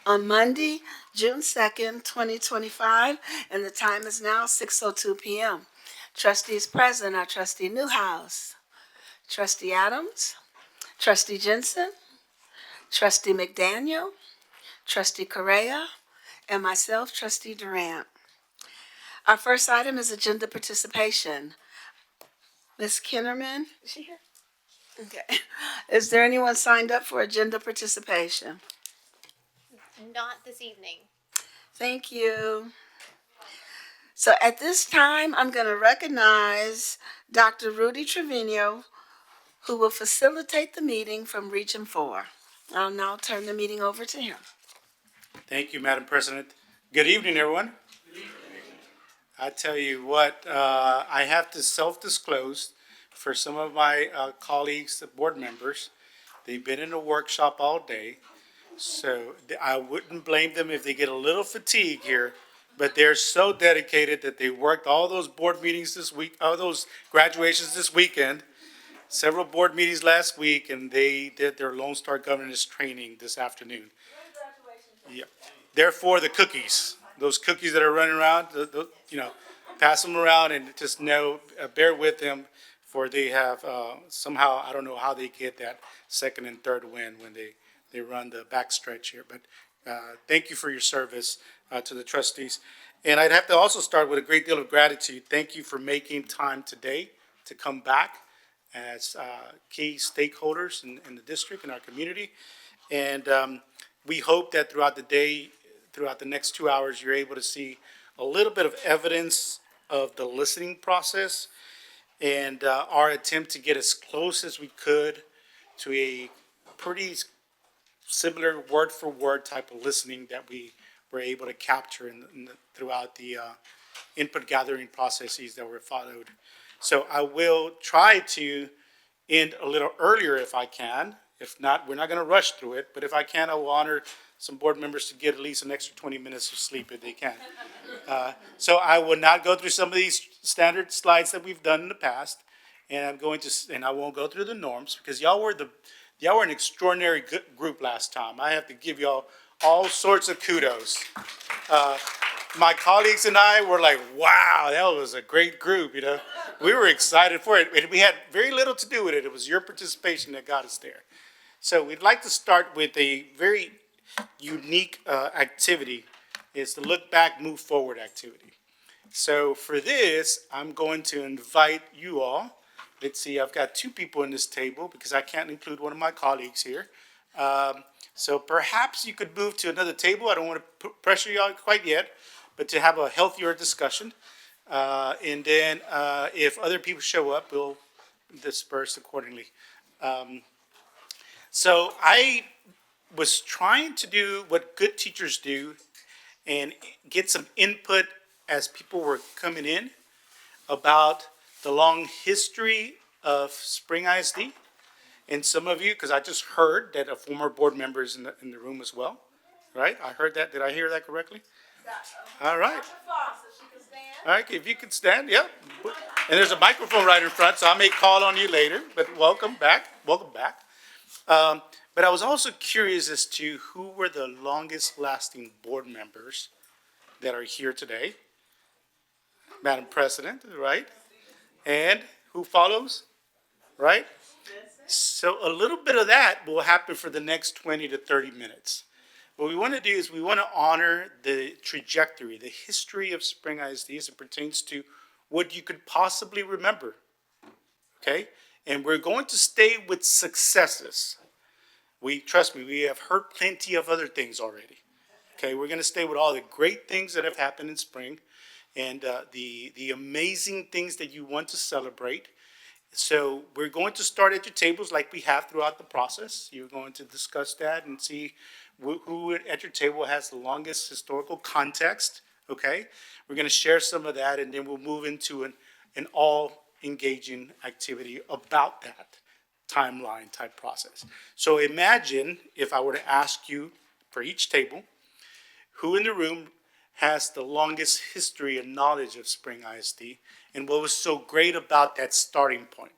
on Monday, June 2nd, 2025, and the time is now 6:02 p.m. Trustees present are Trustee Newhouse, Trustee Adams, Trustee Jensen, Trustee McDaniel, Trustee Correa, and myself, Trustee Durant. Our first item is agenda participation. Ms. Kinnerman, is she here? Okay. Is there anyone signed up for agenda participation? Not this evening. Thank you. So at this time, I'm going to recognize Dr. Rudy Trevino, who will facilitate the meeting from Region 4. I'll now turn the meeting over to him. Thank you, Madam President. Good evening, everyone. I tell you what, I have to self-disclose for some of my colleagues, the board members. They've been in a workshop all day, so I wouldn't blame them if they get a little fatigued here, but they're so dedicated that they worked all those board meetings this week, all those graduations this weekend, several board meetings last week, and they did their Lone Star Governance training this afternoon. Yep. Therefore, the cookies, those cookies that are running around, pass them around and just bear with them, for they have somehow, I don't know how they get that second and third win when they run the backstretch here. But thank you for your service to the trustees. And I'd have to also start with a great deal of gratitude. Thank you for making time today to come back as key stakeholders in the district, in our community. And we hope that throughout the day, throughout the next 2 hours, you're able to see a little bit of evidence of the listening process and our attempt to get as close as we could to a pretty similar word-for-word type of listening that we were able to capture throughout the input gathering processes that were followed. So I will try to end a little earlier if I can. If not, we're not going to rush through it, but if I can, I will honor some board members to get at least an extra 20 minutes of sleep if they can. So I will not go through some of these standard slides that we've done in the past, and I won't go through the norms, because y'all were an extraordinary good group last time. I have to give y'all all sorts of kudos. My colleagues and I were like, wow, that was a great group, We were excited for it. We had very little to do with it. It was your participation that got us there. So we'd like to start with a very unique activity. It's the Look Back, Move Forward activity. So for this, I'm going to invite you all. Let's see, I've got two people in this table because I can't include one of my colleagues here. So perhaps you could move to another table. I don't want to pressure y'all quite yet, but to have a healthier discussion. And then if other people show up, we'll disperse accordingly. So I was trying to do what good teachers do and get some input as people were coming in about the long history of Spring ISD. And some of you, because I just heard that a former board member is in the room as well, right? I heard that. Did I hear that correctly? All right. All right, if you could stand, yeah. And there's a microphone right in front, so I may call on you later, but welcome back. Welcome back. But I was also curious as to who were the longest lasting board members that are here today. Madam President, right? And who follows, right? So a little bit of that will happen for the next 20 to 30 minutes. What we want to do is we want to honor the trajectory, the history of Spring ISD as it pertains to what you could possibly remember, okay? And we're going to stay with successes. Trust me, we have heard plenty of other things already. Okay, we're going to stay with all the great things that have happened in spring and the amazing things that you want to celebrate. So we're going to start at your tables like we have throughout the process. You're going to discuss that and see who at your table has the longest historical context. Okay, we're going to share some of that, and then we'll move into an all-engaging activity about that timeline type process. So imagine if I were to ask you for each table, who in the room has the longest history and knowledge of Spring ISD, and what was so great about that starting point.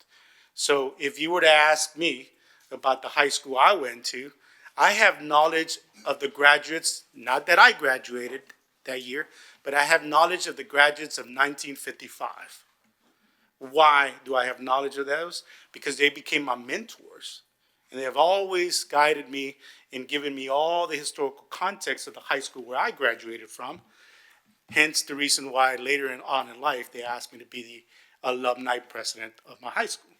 So if you were to ask me about the high school I went to, I have knowledge of the graduates, not that I graduated that year, but I have knowledge of the graduates of 1955. Why do I have knowledge of those? Because they became my mentors. And they have always guided me and given me all the historical context of the high school where I graduated from. Hence the reason why on in life they asked me to be the alumni president of my high school,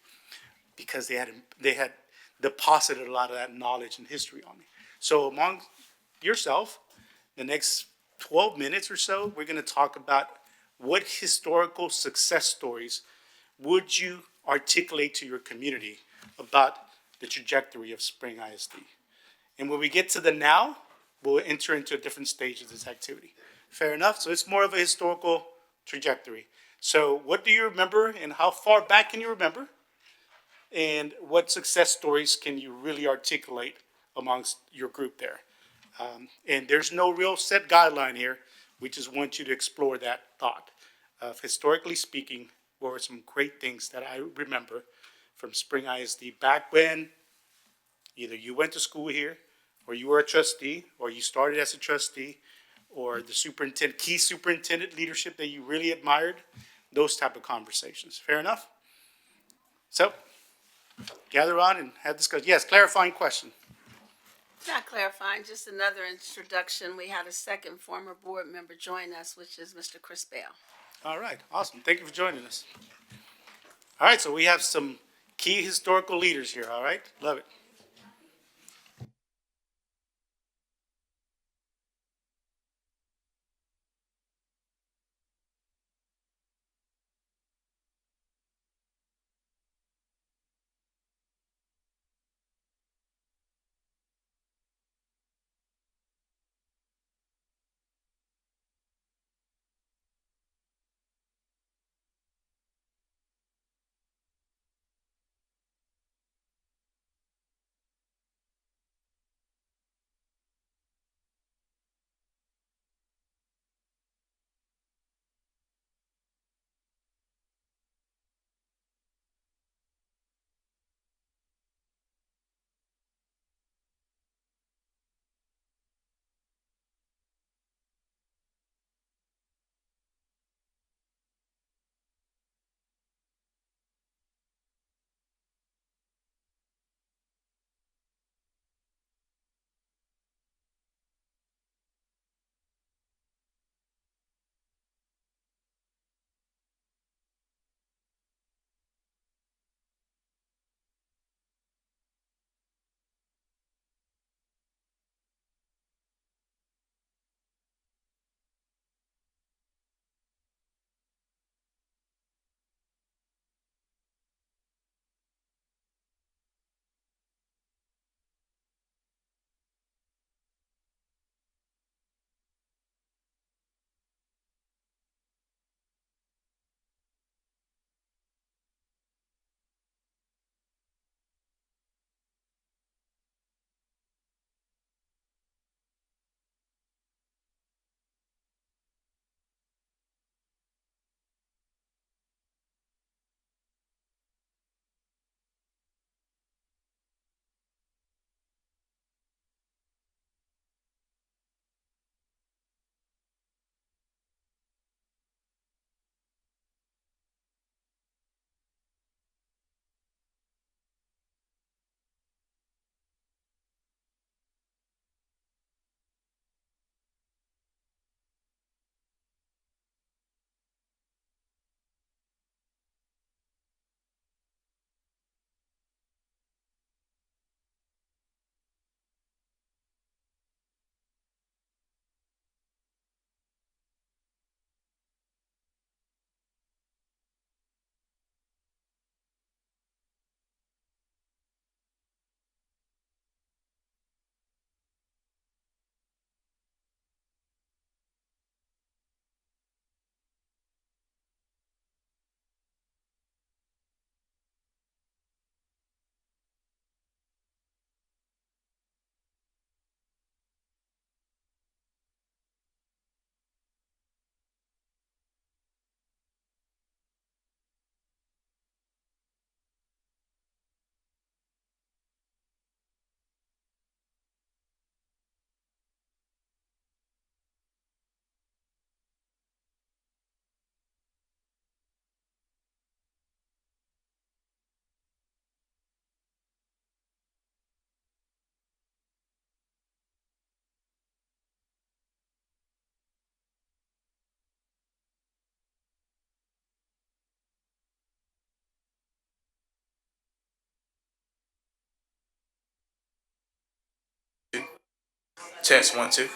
because they had deposited a lot of that knowledge and history on me. So among yourself, the next 12 minutes or so, we're going to talk about what historical success stories would you articulate to your community about the trajectory of Spring ISD. And when we get to the now, we'll enter into a different stage of this activity. Fair enough? So it's more of a historical trajectory. So what do you remember and how far back can you remember? And what success stories can you really articulate amongst your group there? And there's no real set guideline here. We just want you to explore that thought of, historically speaking, what were some great things that I remember from Spring ISD back when either you went to school here, or you were a trustee, or you started as a trustee, or the key superintendent leadership that you really admired, those type of conversations. Fair enough? So, gather on and have discussion. Yes, clarifying question. Not clarifying, just another introduction. We had a second former board member join us, which is Mr. Chris Bell. All right, awesome. Thank you for joining us. All right, so we have some key historical leaders here, all right? Love it. Test 1 2.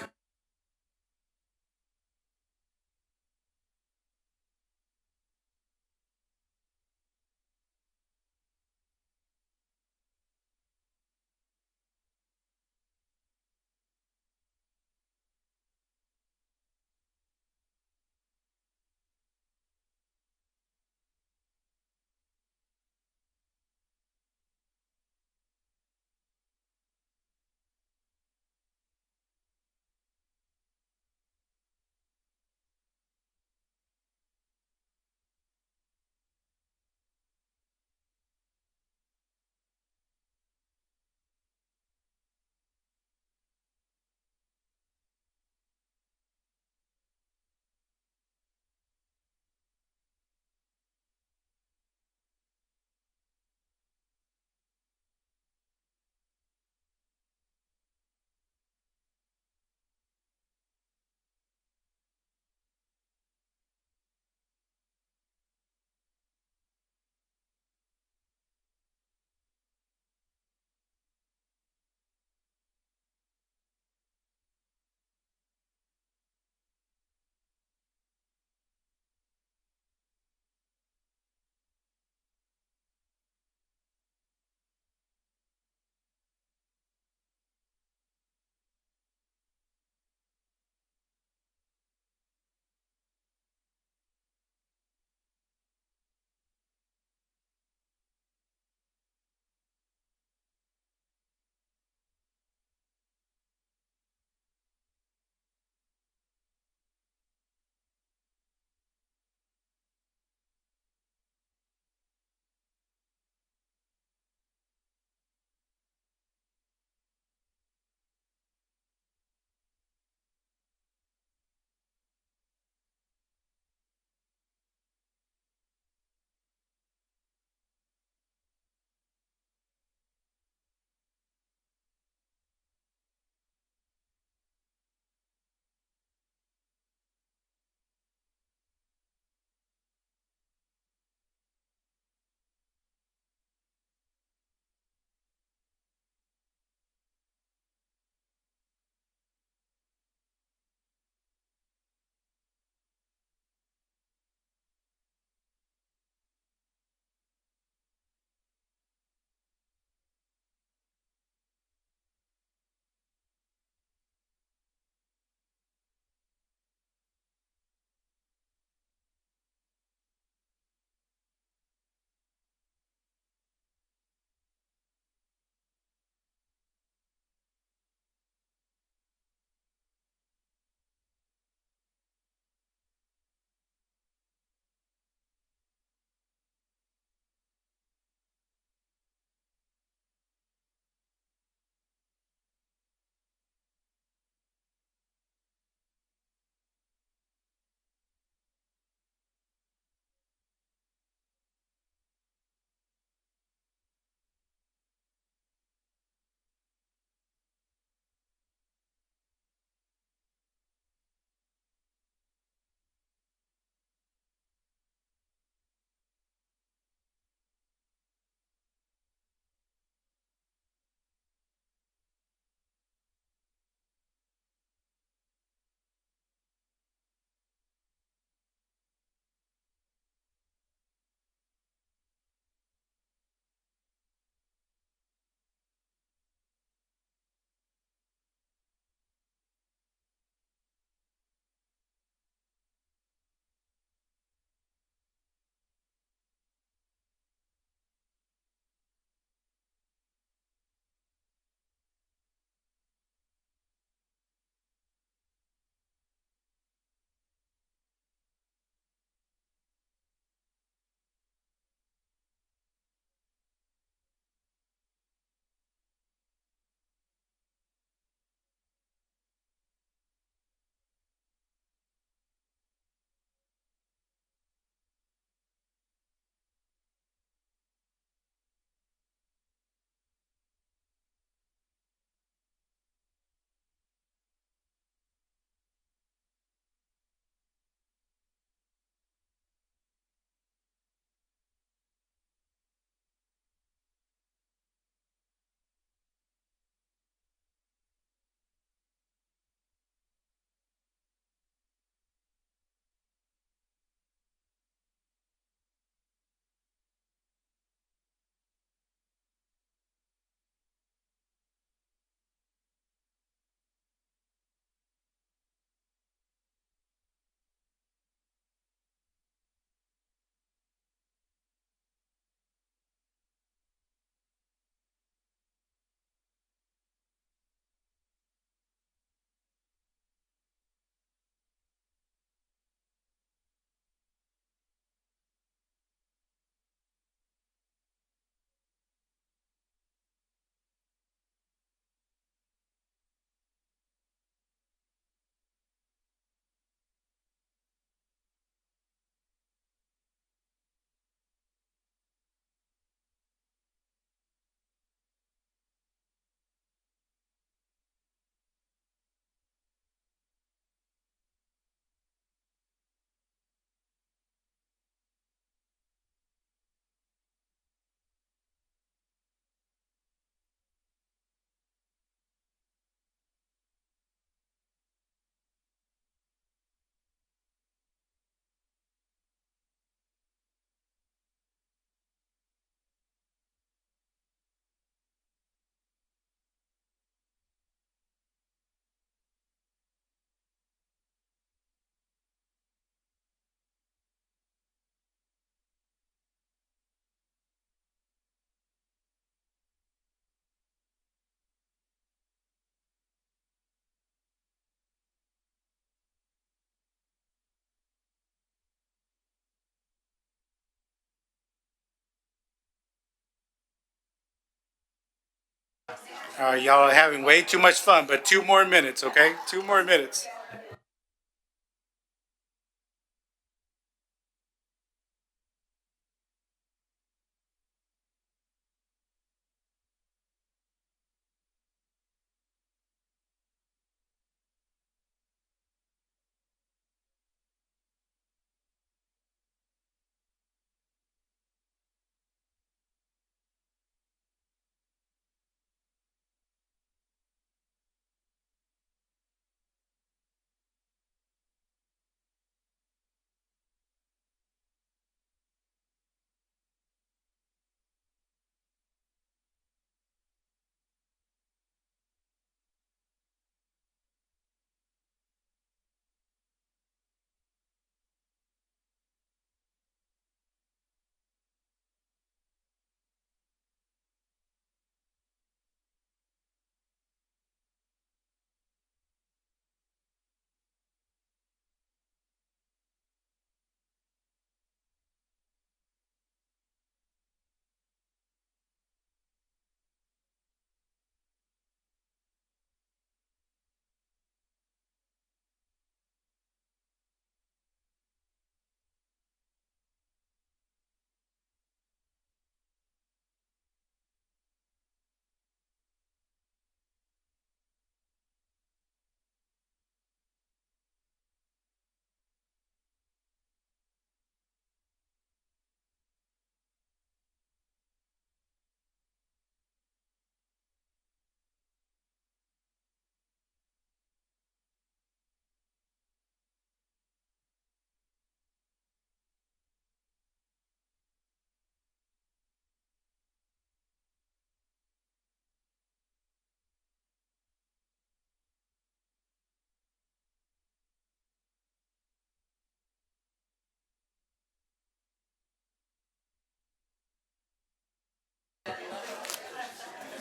Y'all are having way too much fun, but 2 more minutes, okay? 2 more minutes.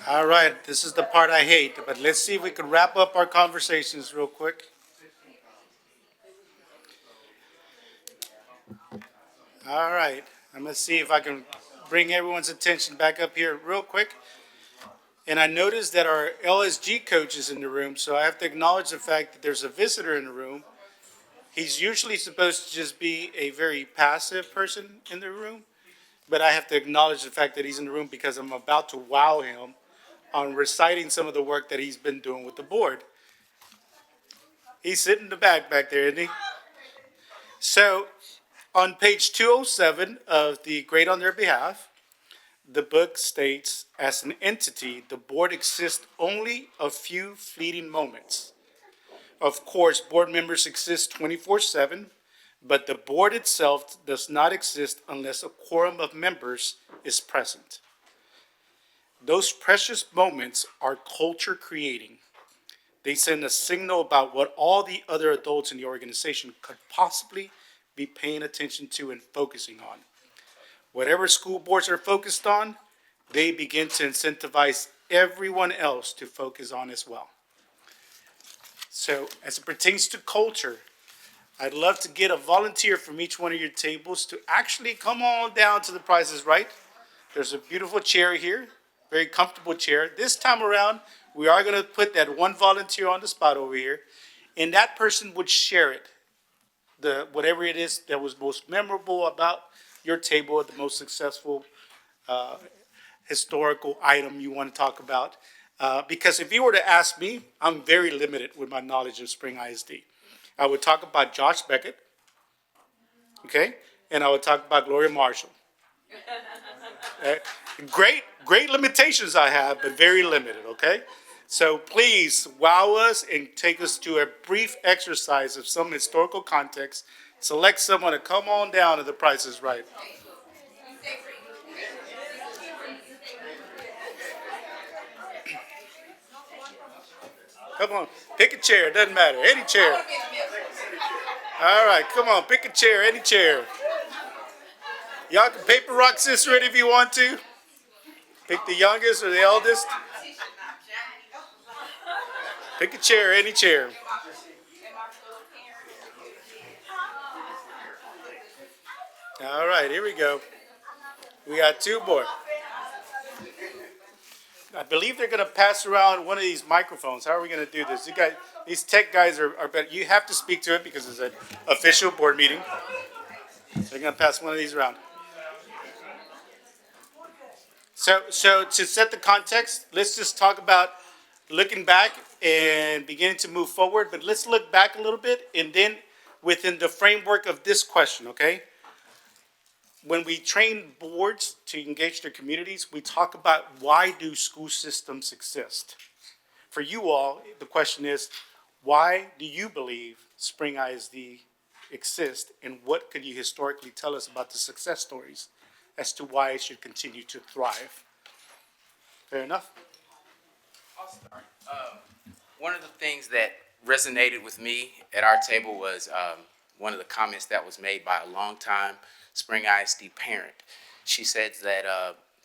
All right, this is the part I hate, but let's see if we can wrap up our conversations real quick. All right, I'm gonna see if I can bring everyone's attention back up here real quick. And I noticed that our LSG coach is in the room, so I have to acknowledge the fact that there's a visitor in the room. He's usually supposed to just be a very passive person in the room, but I have to acknowledge the fact that he's in the room because I'm about to wow him on reciting some of the work that he's been doing with the board. He's sitting in the back there, isn't he? So on page 207 of the Great on Their Behalf, the book states, as an entity, the board exists only a few fleeting moments. Of course, board members exist 24/7, but the board itself does not exist unless a quorum of members is present. Those precious moments are culture creating. They send a signal about what all the other adults in the organization could possibly be paying attention to and focusing on. Whatever school boards are focused on, they begin to incentivize everyone else to focus on as well. So, as it pertains to culture, I'd love to get a volunteer from each one of your tables to actually come on down to the Price is Right. There's a beautiful chair here, very comfortable chair. This time around, we are going to put that one volunteer on the spot over here, and that person would share it, whatever it is that was most memorable about your table, the most successful historical item you want to talk about. Because if you were to ask me, I'm very limited with my knowledge of Spring ISD. I would talk about Josh Beckett, okay, and I would talk about Gloria Marshall. Great limitations I have, but very limited, okay? So please wow us and take us to a brief exercise of some historical context. Select someone to come on down to the Price is Right. Come on, pick a chair, doesn't matter, any chair. All right, come on, pick a chair, any chair. Y'all can paper, rock, scissors it if you want to. Pick the youngest or the eldest. Pick a chair, any chair. All right, here we go. We got two more. I believe they're gonna pass around one of these microphones. How are we gonna do this? You guys, these tech guys are better. You have to speak to it because it's an official board meeting. They're gonna pass one of these around. So to set the context, let's just talk about looking back and beginning to move forward. But let's look back a little bit, and then within the framework of this question, okay? When we train boards to engage their communities, we talk about why do school systems exist? For you all, the question is, why do you believe Spring ISD exists, and what could you historically tell us about the success stories as to why it should continue to thrive? Fair enough? I'll start. One of the things that resonated with me at our table was one of the comments that was made by a longtime Spring ISD parent. She said that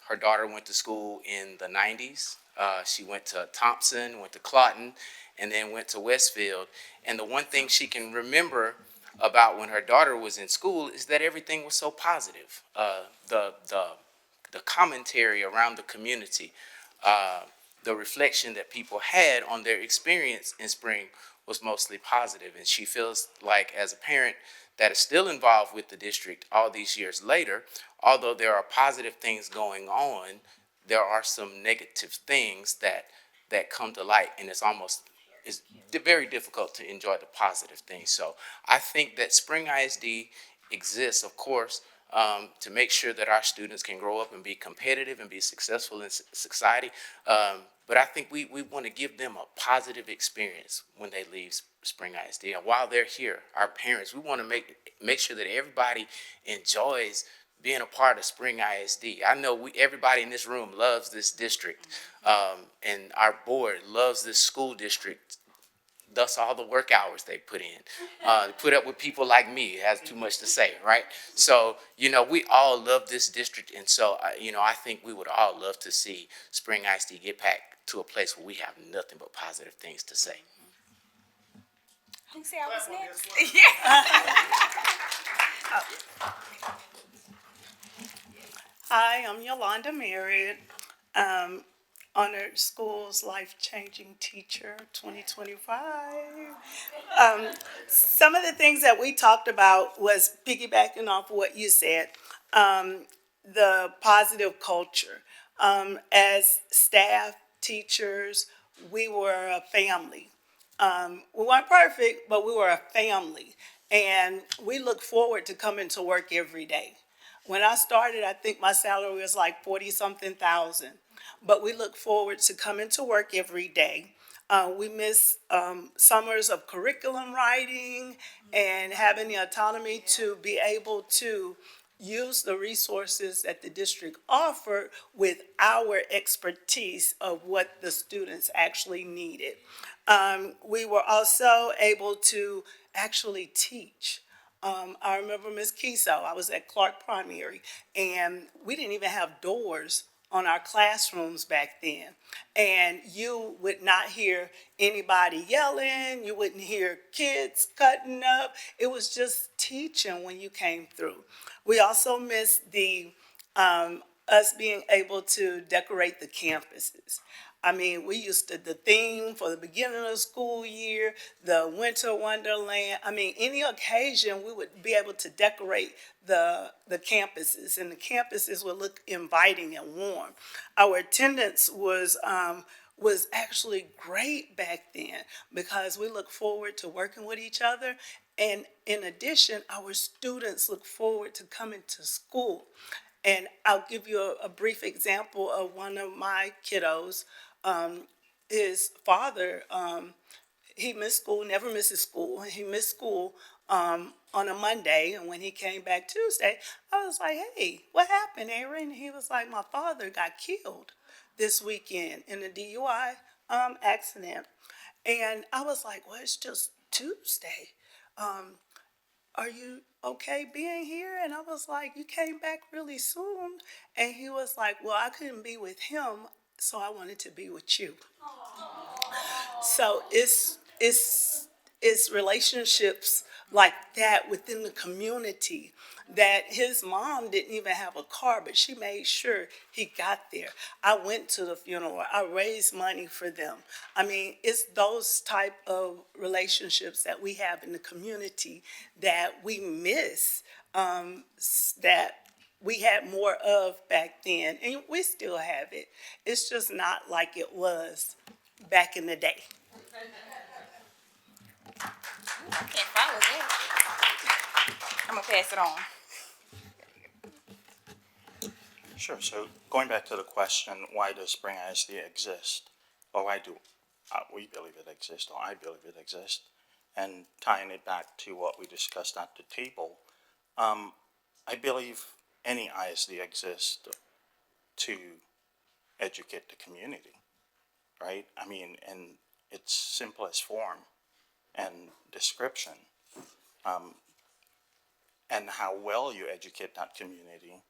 her daughter went to school in the 90s. She went to Thompson, went to Clawton, and then went to Westfield. And the one thing she can remember about when her daughter was in school is that everything was so positive. The commentary around the community, the reflection that people had on their experience in Spring was mostly positive. And she feels like, as a parent that is still involved with the district all these years later, although there are positive things going on, there are some negative things that come to light, and it's very difficult to enjoy the positive things. So I think that Spring ISD exists, of course, to make sure that our students can grow up and be competitive and be successful in society. But I think we want to give them a positive experience when they leave Spring ISD. And while they're here, our parents, we want to make sure that everybody enjoys being a part of Spring ISD. I know everybody in this room loves this district, and our board loves this school district. Thus, all the work hours they put in. Put up with people like me, it has too much to say, right? So, we all love this district. And so, I think we would all love to see Spring ISD get back to a place where we have nothing but positive things to say. You say I was next? Hi, I'm Yolanda Merritt, Honored Schools Life-Changing Teacher 2025. Some of the things that we talked about was piggybacking off what you said, the positive culture. As staff, teachers, we were a family. We weren't perfect, but we were a family. And we look forward to coming to work every day. When I started, I think my salary was like 40-something thousand. But we look forward to coming to work every day. We miss summers of curriculum writing and having the autonomy to be able to use the resources that the district offered with our expertise of what the students actually needed. We were also able to actually teach. I remember Ms. Kiso, I was at Clark Primary, and we didn't even have doors on our classrooms back then. And you would not hear anybody yelling, you wouldn't hear kids cutting up. It was just teaching when you came through. We also missed us being able to decorate the campuses. I mean, we used to, the theme for the beginning of the school year, the winter wonderland. I mean, any occasion we would be able to decorate the campuses, and the campuses would look inviting and warm. Our attendance was actually great back then because we look forward to working with each other. And in addition, our students look forward to coming to school. And I'll give you a brief example of one of my kiddos. His father, he missed school, never misses school. He missed school on a Monday, and when he came back Tuesday, I was like, hey, what happened, Aaron? He was like, my father got killed this weekend in a DUI accident. And I was like, well, it's just Tuesday. Are you okay being here? And I was like, you came back really soon. And he was like, well, I couldn't be with him, so I wanted to be with you. So it's relationships like that within the community, that his mom didn't even have a car, but she made sure he got there. I went to the funeral. I raised money for them. I mean, it's those type of relationships that we have in the community that we miss, that we had more of back then, and we still have it. It's just not like it was back in the day. Can't follow that. I'm gonna pass it on. Sure. So going back to the question, why does Spring ISD exist? Or why do we believe it exists, or I believe it exists? And tying it back to what we discussed at the table, I believe any ISD exists to educate the community, right? I mean, in its simplest form and description, and how well you educate that community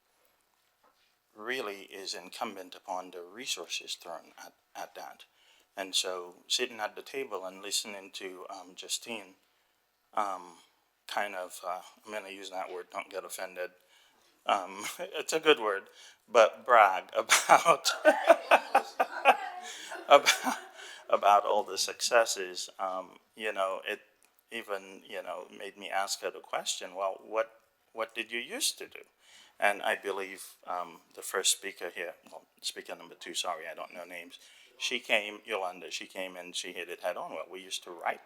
really is incumbent upon the resources thrown at that. And so sitting at the table and listening to Justine kind of, I'm going to use that word, don't get offended. It's a good word, but brag about, about, about all the successes. It even, made me ask her the question, well, what did you used to do? And I believe the first speaker here, well, speaker number 2, sorry, I don't know names. She came, Yolanda, she came and she hit it head on. Well, we used to write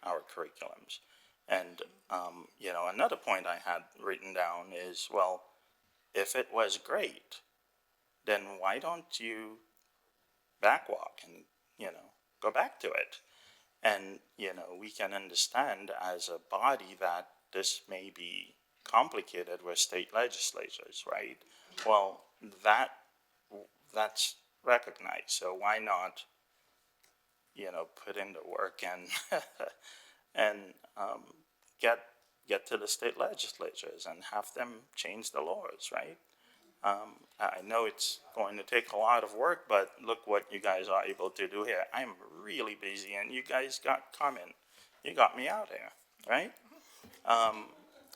our curriculums. And, another point I had written down is, well, if it was great, then why don't you backwalk and, go back to it? And, we can understand as a body that this may be complicated with state legislatures, right? Well, that's recognized. So why not, put in the work and and get to the state legislatures and have them change the laws, right? I know it's going to take a lot of work, but look what you guys are able to do here. I'm really busy, and you guys got comment. You got me out here, right?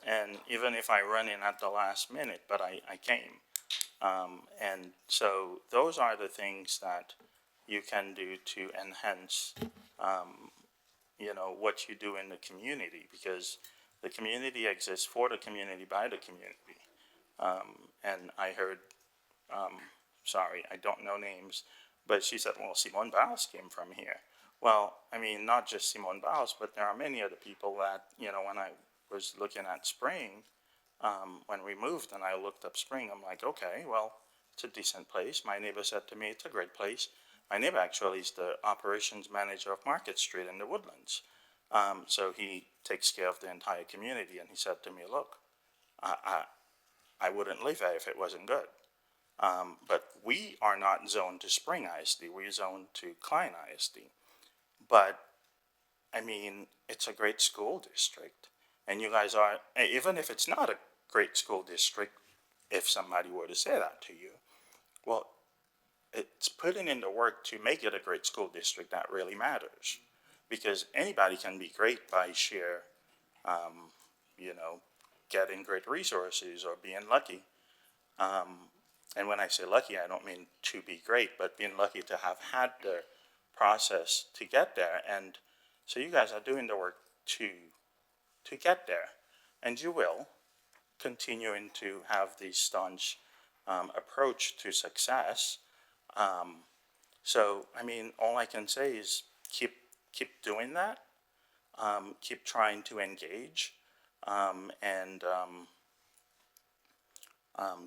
And even if I run in at the last minute, but I came. And so those are the things that you can do to enhance, what you do in the community, because the community exists for the community, by the community. And I heard, sorry, I don't know names, but she said, well, Simone Biles came from here. Well, I mean, not just Simone Biles, but there are many other people that, when I was looking at Spring, when we moved and I looked up Spring, I'm like, okay, well, it's a decent place. My neighbor said to me, it's a great place. My neighbor actually is the operations manager of Market Street in the Woodlands. So he takes care of the entire community, and he said to me, look, I wouldn't live there if it wasn't good. But we are not zoned to Spring ISD, we're zoned to Klein ISD. But, I mean, it's a great school district. And you guys are, even if it's not a great school district, if somebody were to say that to you, well, it's putting in the work to make it a great school district that really matters. Because anybody can be great by sheer, getting great resources or being lucky. And when I say lucky, I don't mean to be great, but being lucky to have had the process to get there. And so you guys are doing the work to get there. And you will, continuing to have the staunch approach to success. So, I mean, all I can say is keep doing that. Keep trying to engage. And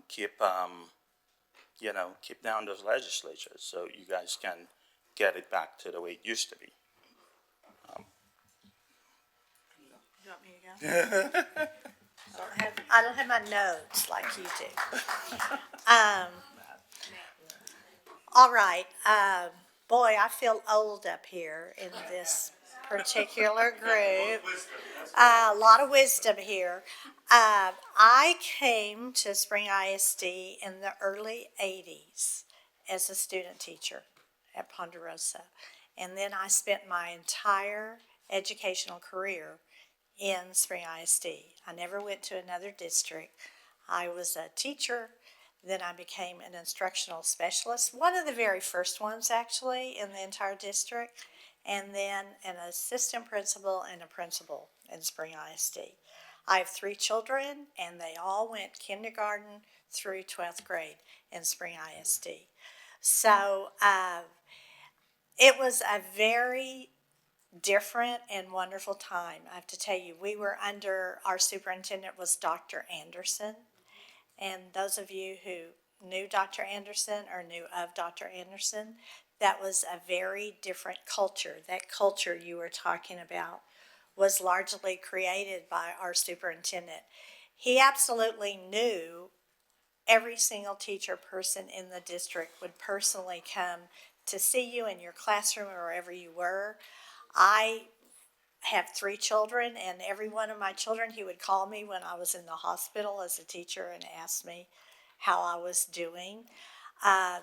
keep down those legislatures so you guys can get it back to the way it used to be. You want me to go? I don't have my notes like you do. All right. Boy, I feel old up here in this particular group. A lot of wisdom here. I came to Spring ISD in the early 80s as a student teacher at Ponderosa. And then I spent my entire educational career in Spring ISD. I never went to another district. I was a teacher, then I became an instructional specialist, one of the very first ones actually in the entire district, and then an assistant principal and a principal in Spring ISD. I have 3 children, and they all went kindergarten through 12th grade in Spring ISD. So it was a very different and wonderful time. I have to tell you, we were under, our superintendent was Dr. Anderson. And those of you who knew Dr. Anderson or knew of Dr. Anderson, that was a very different culture. That culture you were talking about was largely created by our superintendent. He absolutely knew every single teacher person in the district would personally come to see you in your classroom or wherever you were. I have 3 children, and every one of my children, he would call me when I was in the hospital as a teacher and ask me how I was doing.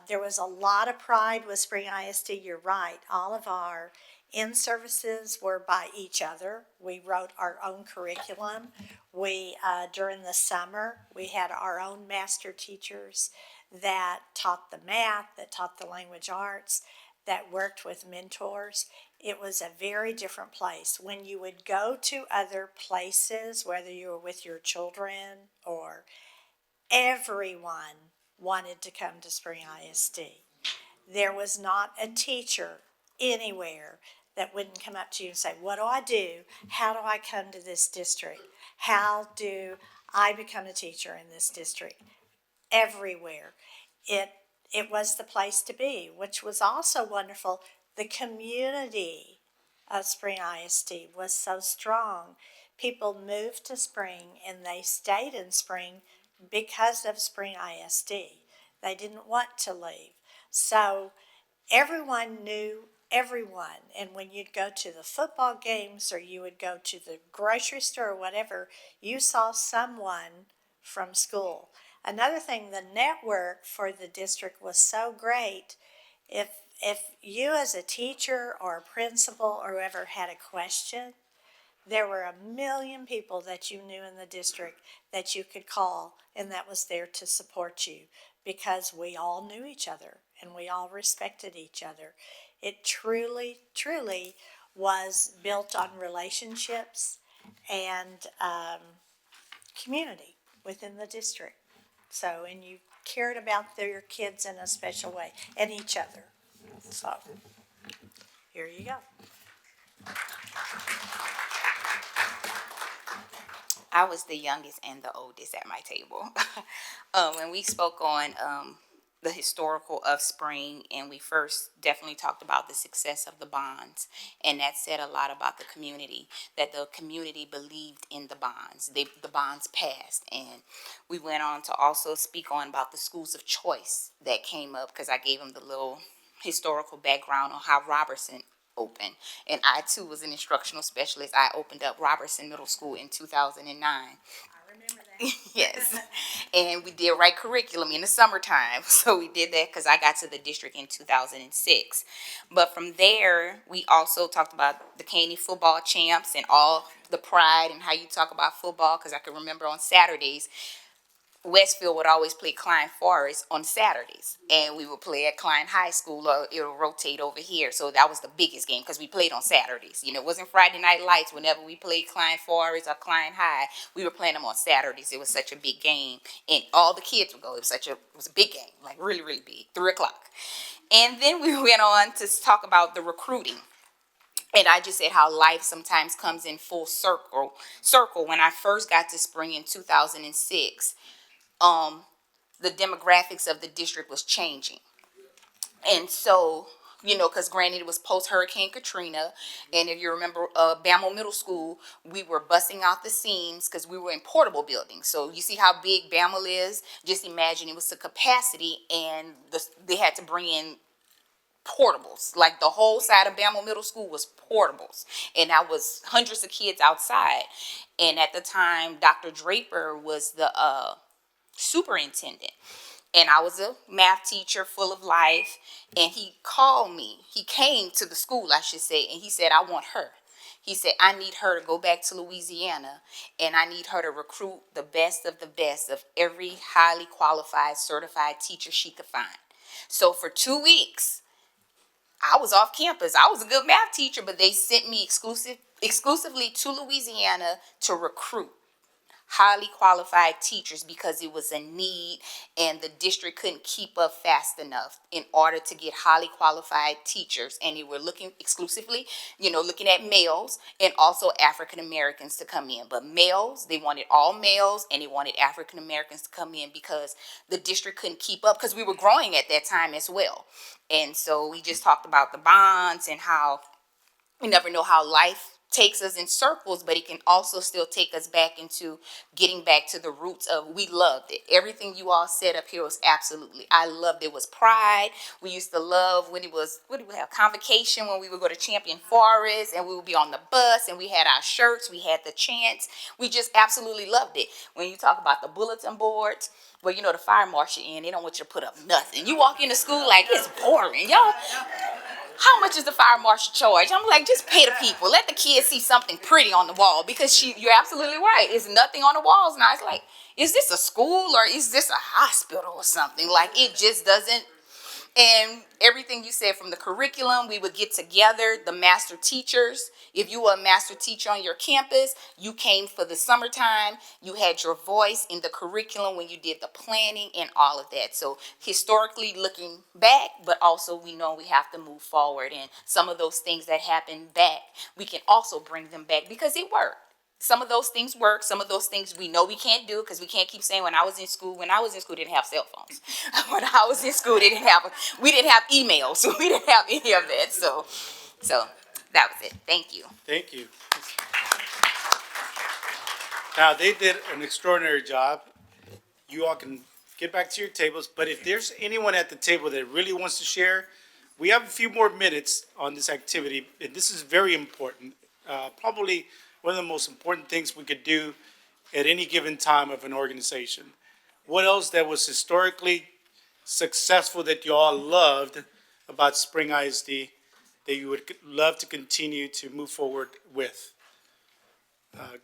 There was a lot of pride with Spring ISD. You're right. All of our in-services were by each other. We wrote our own curriculum. We, during the summer, we had our own master teachers that taught the math, that taught the language arts, that worked with mentors. It was a very different place. When you would go to other places, whether you were with your children or everyone wanted to come to Spring ISD. There was not a teacher anywhere that wouldn't come up to you and say, what do I do? How do I come to this district? How do I become a teacher in this district? Everywhere. It was the place to be, which was also wonderful. The community of Spring ISD was so strong. People moved to Spring and they stayed in Spring because of Spring ISD. They didn't want to leave. So everyone knew everyone. And when you'd go to the football games or you would go to the grocery store or whatever, you saw someone from school. Another thing, the network for the district was so great. If you as a teacher or a principal or whoever had a question, there were 1,000,000 people that you knew in the district that you could call and that was there to support you because we all knew each other and we all respected each other. It truly, truly was built on relationships and community within the district. So, and you cared about your kids in a special way and each other. So, here you go. I was the youngest and the oldest at my table. When we spoke on the historical of Spring, and we first definitely talked about the success of the bonds, and that said a lot about the community, that the community believed in the bonds. The bonds passed, and we went on to also speak on about the schools of choice that came up, because I gave them the little historical background on how Robertson opened. And I too was an instructional specialist. I opened up Robertson Middle School in 2009. I remember that. Yes. And we did write curriculum in the summertime. So we did that because I got to the district in 2006. But from there, we also talked about the Caney football champs and all the pride and how you talk about football, because I can remember on Saturdays, Westfield would always play Klein Forest on Saturdays, and we would play at Klein High School, or it would rotate over here. So that was the biggest game because we played on Saturdays. You know, it wasn't Friday Night Lights. Whenever we played Klein Forest or Klein High, we were playing them on Saturdays. It was such a big game, and all the kids would go. It was a big game, like really, really big, 3:00. And then we went on to talk about the recruiting. And I just said how life sometimes comes in full circle. When I first got to Spring in 2006, the demographics of the district was changing. And so, you know, because granted it was post-Hurricane Katrina, and if you remember Bama Middle School, we were busting out the seams because we were in portable buildings. So you see how big Bama is? Just imagine it was the capacity, and they had to bring in portables. Like the whole side of Bama Middle School was portables, and that was hundreds of kids outside. And at the time, Dr. Draper was the superintendent, and I was a math teacher full of life, and he called me. He came to the school, I should say, and he said, I want her. He said, I need her to go back to Louisiana and I need her to recruit the best of every highly qualified, certified teacher she could find. So for 2 weeks, I was off campus. I was a good math teacher, but they sent me exclusively to Louisiana to recruit highly qualified teachers because it was a need and the district couldn't keep up fast enough in order to get highly qualified teachers. And they were looking exclusively, looking at males and also African Americans to come in. But males, they wanted all males and they wanted African Americans to come in because the district couldn't keep up because we were growing at that time as well. And so we just talked about the bonds and how we never know how life takes us in circles, but it can also still take us back into getting back to the roots of, we loved it. Everything you all said up here was absolutely, I loved it. It was pride. We used to love when it was, what did we have, convocation, when we would go to Champion Forest and we would be on the bus and we had our shirts, we had the chants. We just absolutely loved it. When you talk about the bulletin boards, well, the fire marshal they don't want you to put up nothing. You walk into school like, it's boring. Y'all, how much is the fire marshal charge? I'm like, just pay the people. Let the kids see something pretty on the wall because you're absolutely right. There's nothing on the walls now. It's like, is this a school or is this a hospital or something? Like, it just doesn't. And everything you said from the curriculum, we would get together, the master teachers. If you were a master teacher on your campus, you came for the summertime. You had your voice in the curriculum when you did the planning and all of that. So historically looking back, but also we know we have to move forward. And some of those things that happened back, we can also bring them back because it worked. Some of those things work. Some of those things we know we can't do because we can't keep saying when I was in school, we didn't have cell phones. When I was in school, we didn't have emails. So we didn't have any of that. So that was it. Thank you. Thank you. Now, they did an extraordinary job. You all can get back to your tables, but if there's anyone at the table that really wants to share, we have a few more minutes on this activity, and this is very important. Probably one of the most important things we could do at any given time of an organization. What else that was historically successful that you all loved about Spring ISD that you would love to continue to move forward with?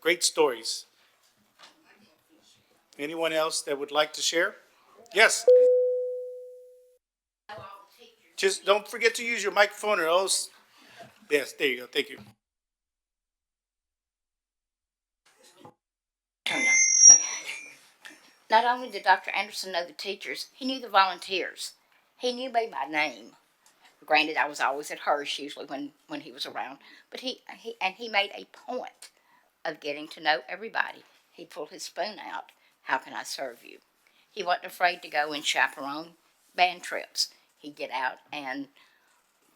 Great stories. Anyone else that would like to share? Yes. Just don't forget to use your microphone or else. Yes, there you go. Thank you. Not only did Dr. Anderson know the teachers, he knew the volunteers. He knew me by name. Granted, I was always at Hirsch usually when he was around, but he made a point of getting to know everybody. He'd pull his spoon out. How can I serve you? He wasn't afraid to go and chaperone band trips. He'd get out and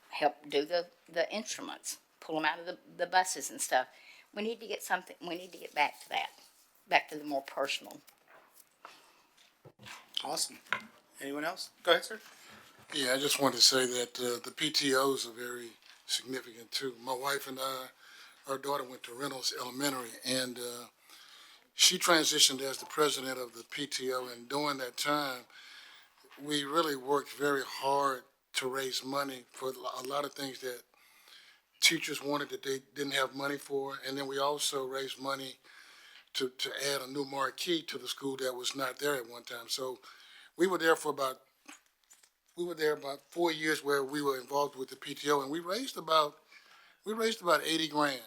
help do the instruments, pull them out of the buses and stuff. We need to get back to that, back to the more personal. Awesome. Anyone else? Go ahead, sir. Yeah, I just wanted to say that the PTOs are very significant too. My wife and I, our daughter went to Reynolds Elementary, and she transitioned as the president of the PTO. And during that time, we really worked very hard to raise money for a lot of things that teachers wanted that they didn't have money for. And then we also raised money to add a new marquee to the school that was not there at one time. So we were there about 4 years where we were involved with the PTO, and we raised about 80 grand.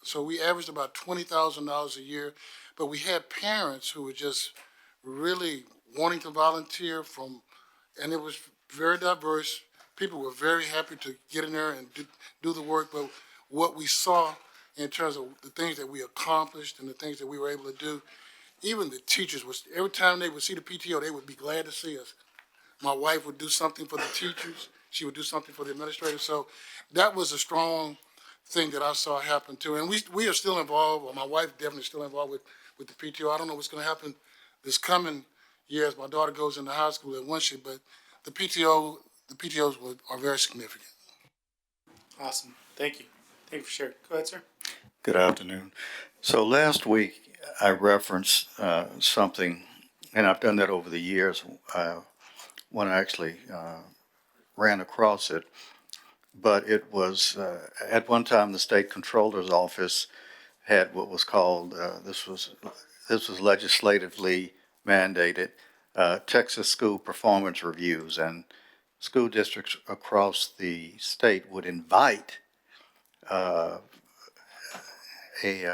So we averaged about $20,000 a year, but we had parents who were just really wanting to volunteer and it was very diverse. People were very happy to get in there and do the work, but what we saw in terms of the things that we accomplished and the things that we were able to do, even the teachers every time they would see the PTO, they would be glad to see us. My wife would do something for the teachers. She would do something for the administrators. So that was a strong thing that I saw happen too. And we are still involved, or my wife definitely still involved with the PTO. I don't know what's going to happen this coming year as my daughter goes into high school at Winship, but the PTOs are very significant. Awesome. Thank you. Thank you for sharing. Go ahead, sir. Good afternoon. So last week I referenced something, and I've done that over the years when I actually ran across it. but it was, at one time, the state controller's office had what was called, this was legislatively mandated, Texas School Performance Reviews, and school districts across the state would invite a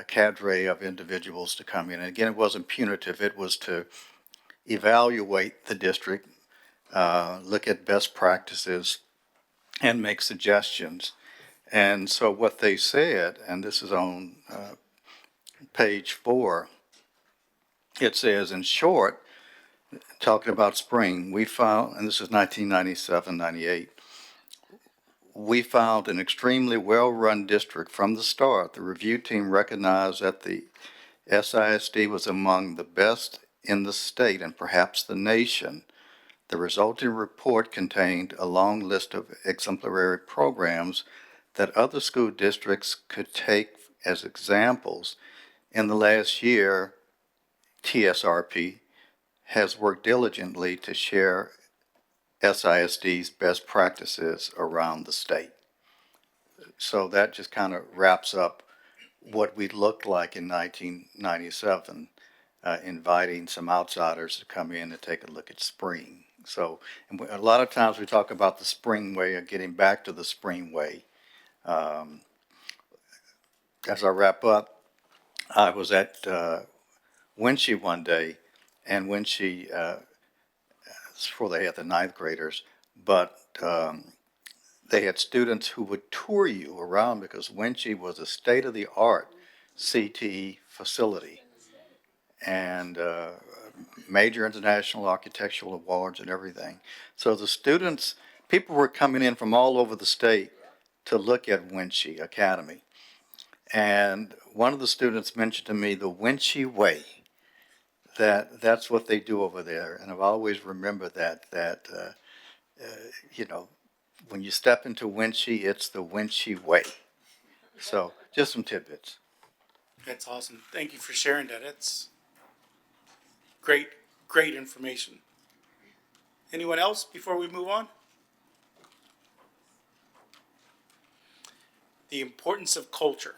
cadre of individuals to come in. And again, it wasn't punitive, it was to evaluate the district, look at best practices, and make suggestions. And so what they said, and this is on page 4, it says, in short, talking about spring, we found, and this is 1997, 98, we found an extremely well-run district from the start. The review team recognized that the SISD was among the best in the state and perhaps the nation. The resulting report contained a long list of exemplary programs that other school districts could take as examples. In the last year, TSRP has worked diligently to share SISD's best practices around the state. So that just kind of wraps up what we looked like in 1997, inviting some outsiders to come in and take a look at spring. So a lot of times we talk about the spring way or getting back to the spring way. As I wrap up, I was at Winchie one day, and Winchie, before they had the ninth graders, but they had students who would tour you around because Winchie was a state-of-the-art CTE facility and major international architectural awards and everything. So the students, people were coming in from all over the state to look at Winchie Academy. And one of the students mentioned to me the Winchie way, that's what they do over there. And I've always remembered that you know, when you step into Winchie, it's the Winchie way. So just some tidbits. That's awesome. Thank you for sharing that. It's great, great information. Anyone else before we move on? The importance of culture.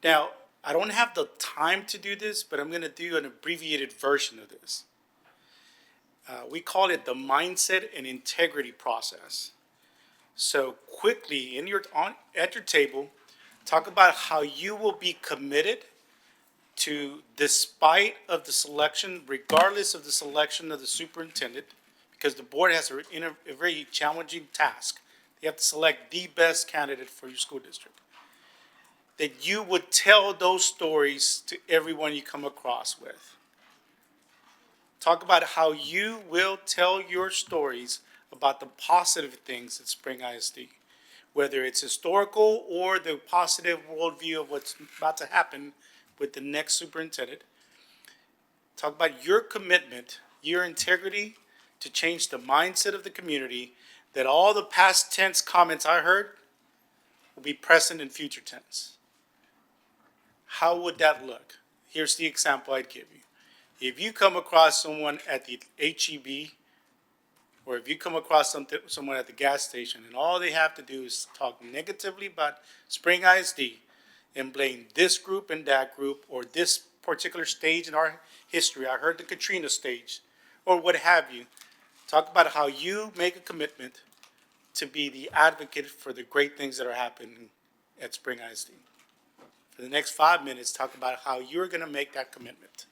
Now, I don't have the time to do this, but I'm going to do an abbreviated version of this. We call it the mindset and integrity process. So quickly, at your table, talk about how you will be committed to, despite of the selection, regardless of the selection of the superintendent, because the board has a very challenging task. They have to select the best candidate for your school district. That you would tell those stories to everyone you come across with. Talk about how you will tell your stories about the positive things at Spring ISD, whether it's historical or the positive worldview of what's about to happen with the next superintendent. Talk about your commitment, your integrity to change the mindset of the community, that all the past tense comments I heard will be present in future tense. How would that look? Here's the example I'd give you. If you come across someone at the HEB, or if you come across someone at the gas station, and all they have to do is talk negatively about Spring ISD and blame this group and that group, or this particular stage in our history, I heard the Katrina stage, or what have you, talk about how you make a commitment to be the advocate for the great things that are happening at Spring ISD. For the next 5 minutes, talk about how you're going to make that commitment.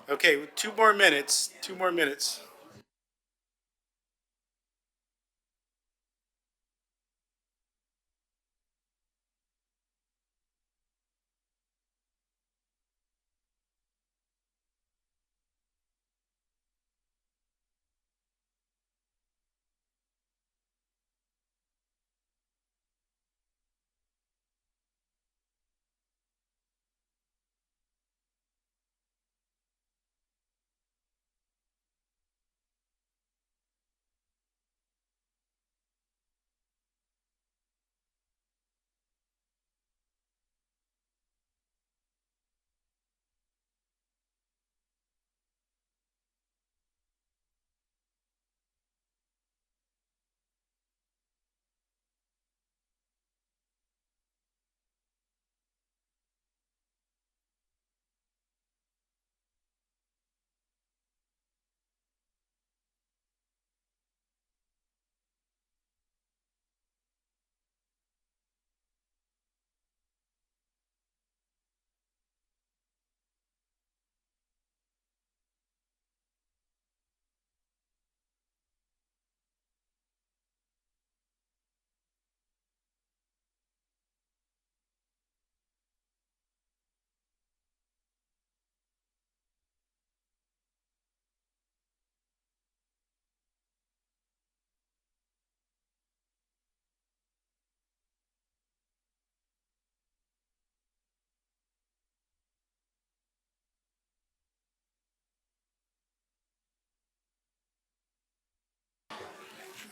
Okay, 2 more minutes, 2 more minutes.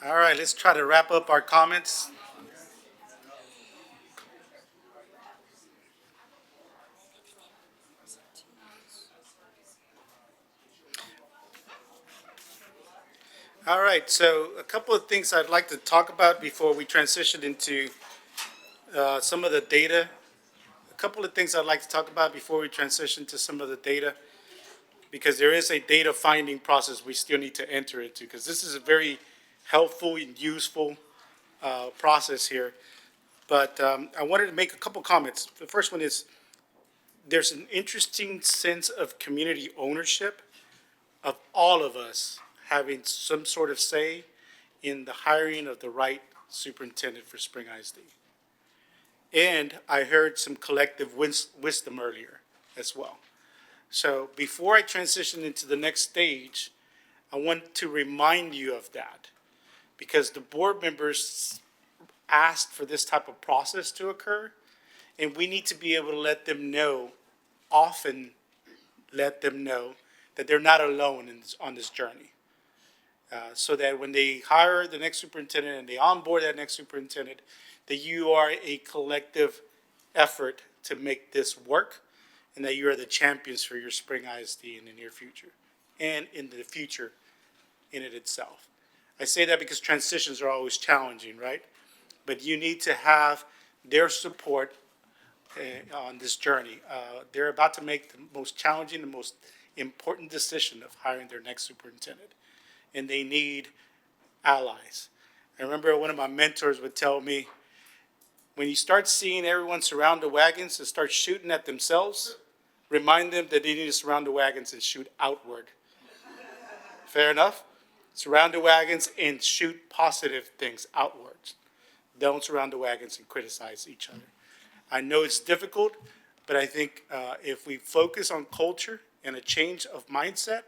All right, let's try to wrap up our comments. All right, so a couple of things I'd like to talk about before we transition into some of the data. A couple of things I'd like to talk about before we transition to some of the data, because there is a data finding process we still need to enter into, because this is a very helpful and useful process here. But I wanted to make a couple comments. The first one is there's an interesting sense of community ownership of all of us having some sort of say in the hiring of the right superintendent for Spring ISD. And I heard some collective wisdom earlier as well. So before I transition into the next stage, I want to remind you of that, because the board members asked for this type of process to occur, and we need to be able to let them know, often let them know, that they're not alone on this journey. So that when they hire the next superintendent and they onboard that next superintendent, that you are a collective effort to make this work, and that you are the champions for your Spring ISD in the near future and in the future in it itself. I say that because transitions are always challenging, right? But you need to have their support on this journey. They're about to make the most challenging, the most important decision of hiring their next superintendent, and they need allies. I remember one of my mentors would tell me, when you start seeing everyone surround the wagons and start shooting at themselves, remind them that they need to surround the wagons and shoot outward. Fair enough? Surround the wagons and shoot positive things outwards. Don't surround the wagons and criticize each other. I know it's difficult, but I think if we focus on culture and a change of mindset,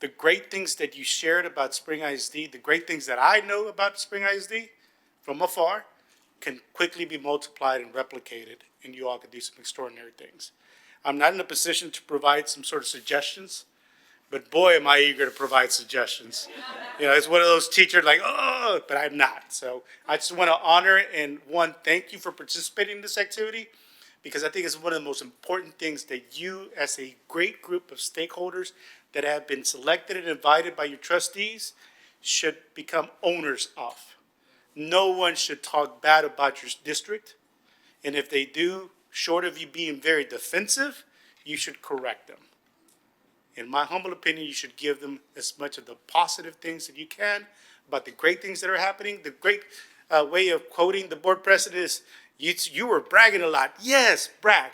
the great things that you shared about Spring ISD, the great things that I know about Spring ISD from afar, can quickly be multiplied and replicated, and you all can do some extraordinary things. I'm not in a position to provide some sort of suggestions, but boy, am I eager to provide suggestions. You know, it's one of those teachers like, oh, but I'm not. So I just want to honor and thank you for participating in this activity, because I think it's one of the most important things that you, as a great group of stakeholders that have been selected and invited by your trustees, should become owners of. No one should talk bad about your district, and if they do, short of you being very defensive, you should correct them. In my humble opinion, you should give them as much of the positive things that you can about the great things that are happening. The great way of quoting the board president is, you were bragging a lot. Yes, brag,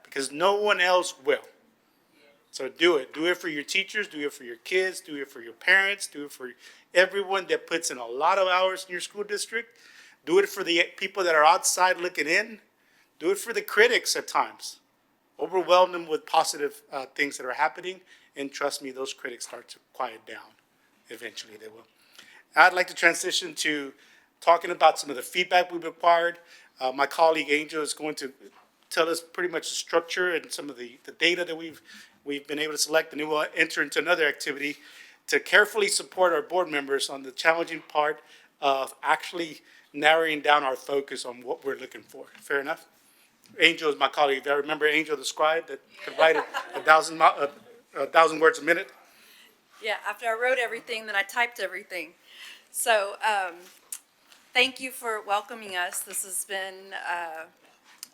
because no one else will. So do it. Do it for your teachers, do it for your kids, do it for your parents, do it for everyone that puts in a lot of hours in your school district. Do it for the people that are outside looking in. Do it for the critics at times. Overwhelm them with positive things that are happening, and trust me, those critics start to quiet down. Eventually they will. I'd like to transition to talking about some of the feedback we've acquired. My colleague Angel is going to tell us pretty much the structure and some of the data that we've been able to select, and then we'll enter into another activity to carefully support our board members on the challenging part of actually narrowing down our focus on what we're looking for. Fair enough? Angel is my colleague. I remember Angel the scribe that could write 1,000 words a minute. Yeah, after I wrote everything, then I typed everything. So, thank you for welcoming us. This has been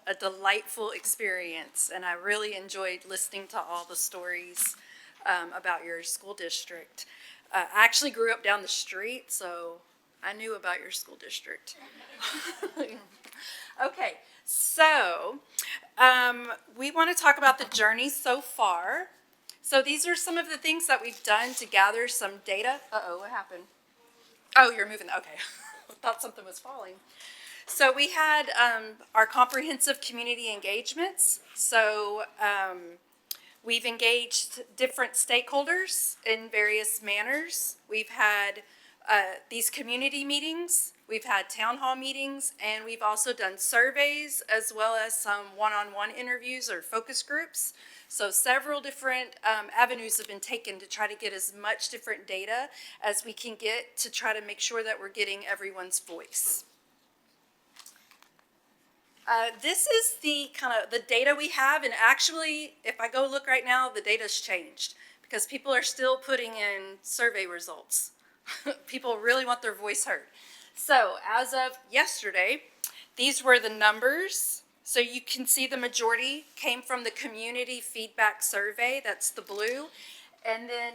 a delightful experience, and I really enjoyed listening to all the stories about your school district. I actually grew up down the street, so I knew about your school district. Okay, so we want to talk about the journey so far. So these are some of the things that we've done to gather some data. Uh-oh, what happened? Oh, you're moving, okay. I thought something was falling. So we had our comprehensive community engagements. So we've engaged different stakeholders in various manners. We've had these community meetings, we've had town hall meetings, and we've also done surveys as well as some one-on-one interviews or focus groups. So several different avenues have been taken to try to get as much different data as we can get to try to make sure that we're getting everyone's voice. This is the kind of the data we have, and actually, if I go look right now, the data's changed because people are still putting in survey results. People really want their voice heard. So as of yesterday, these were the numbers. So you can see the majority came from the community feedback survey, that's the blue. And then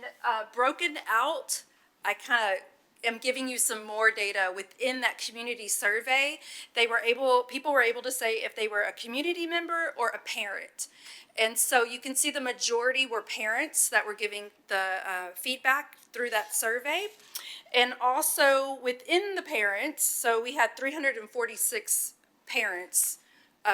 broken out, I kind of am giving you some more data within that community survey. People were able to say if they were a community member or a parent. And so you can see the majority were parents that were giving the feedback through that survey. And also within the parents, so we had 346 parents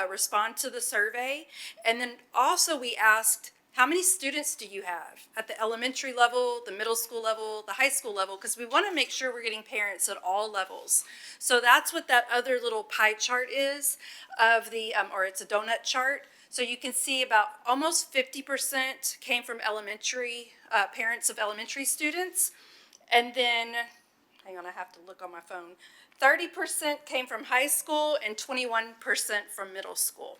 respond to the survey. And then also we asked, how many students do you have at the elementary level, the middle school level, the high school level? Because we want to make sure we're getting parents at all levels. So that's what that other little pie chart is of the, or it's a donut chart. So you can see about almost 50% came from elementary, parents of elementary students. And then, hang on, I have to look on my phone. 30% came from high school and 21% from middle school.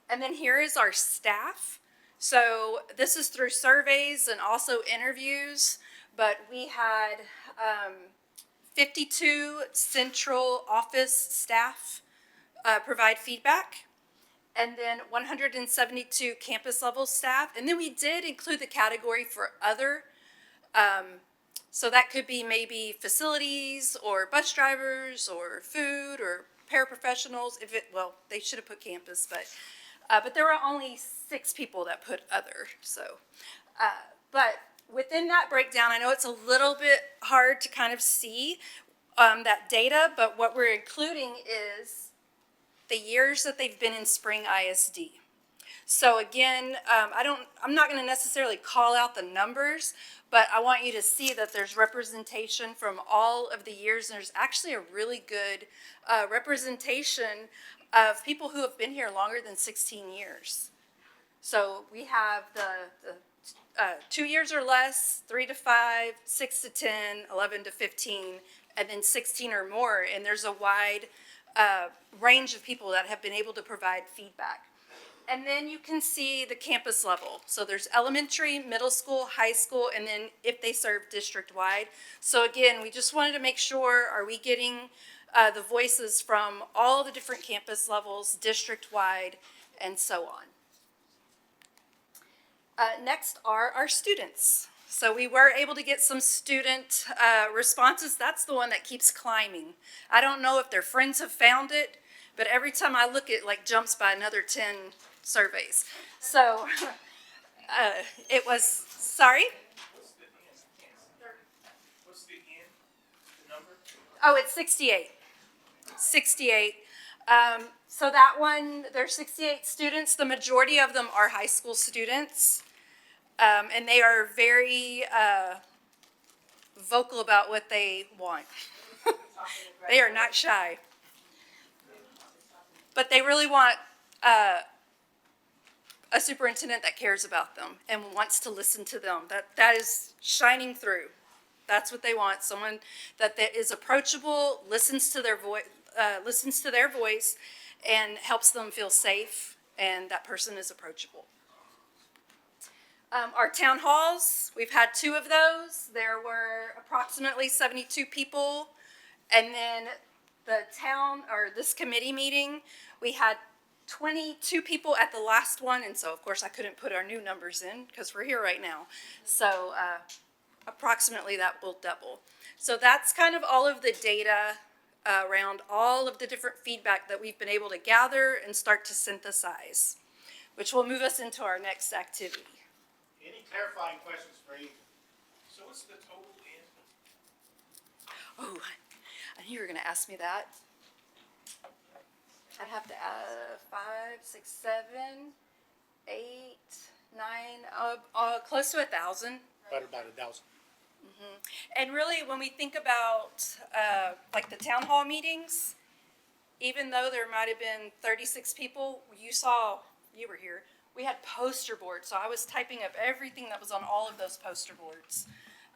And then here is our staff. So this is through surveys and also interviews, but we had 52 central office staff provide feedback, and then 172 campus level staff. And then we did include the category for other, so that could be maybe facilities or bus drivers or food or paraprofessionals. Well, they should have put campus, but there were only 6 people that put other. So, but within that breakdown, I know it's a little bit hard to kind of see that data, but what we're including is the years that they've been in Spring ISD. So again, I'm not going to necessarily call out the numbers, but I want you to see that there's representation from all of the years, and there's actually a really good representation of people who have been here longer than 16 years. So we have the 2 years or less, 3 to 5, 6 to 10, 11 to 15, and then 16 or more, and there's a wide range of people that have been able to provide feedback. And then you can see the campus level. So there's elementary, middle school, high school, and then if they serve district-wide. So again, we just wanted to make sure, are we getting the voices from all the different campus levels, district-wide, and so on. Next are our students. So we were able to get some student responses. That's the one that keeps climbing. I don't know if their friends have found it, but every time I look, it like jumps by another 10 surveys. So it was, sorry? What's the end, the number? Oh, it's 68. 68. So that one, there's 68 students. The majority of them are high school students. And they are very vocal about what they want. They are not shy. But they really want a superintendent that cares about them and wants to listen to them. That is shining through. That's what they want. Someone that is approachable, listens to their voice, and helps them feel safe. And that person is approachable. Our town halls, we've had 2 of those. There were approximately 72 people. And then the town, or this committee meeting, we had 22 people at the last one. And so, of course, I couldn't put our new numbers in because we're here right now. So approximately that will double. So that's kind of all of the data around all of the different feedback that we've been able to gather and start to synthesize, which will move us into our next activity. Any clarifying questions for Amy? So what's the total end? Oh, I knew you were going to ask me that. I'd have to add 5, 6, 7, 8, 9, close to 1,000. About 1,000. And really, when we think about like the town hall meetings, even though there might have been 36 people, you were here, we had poster boards. So I was typing up everything that was on all of those poster boards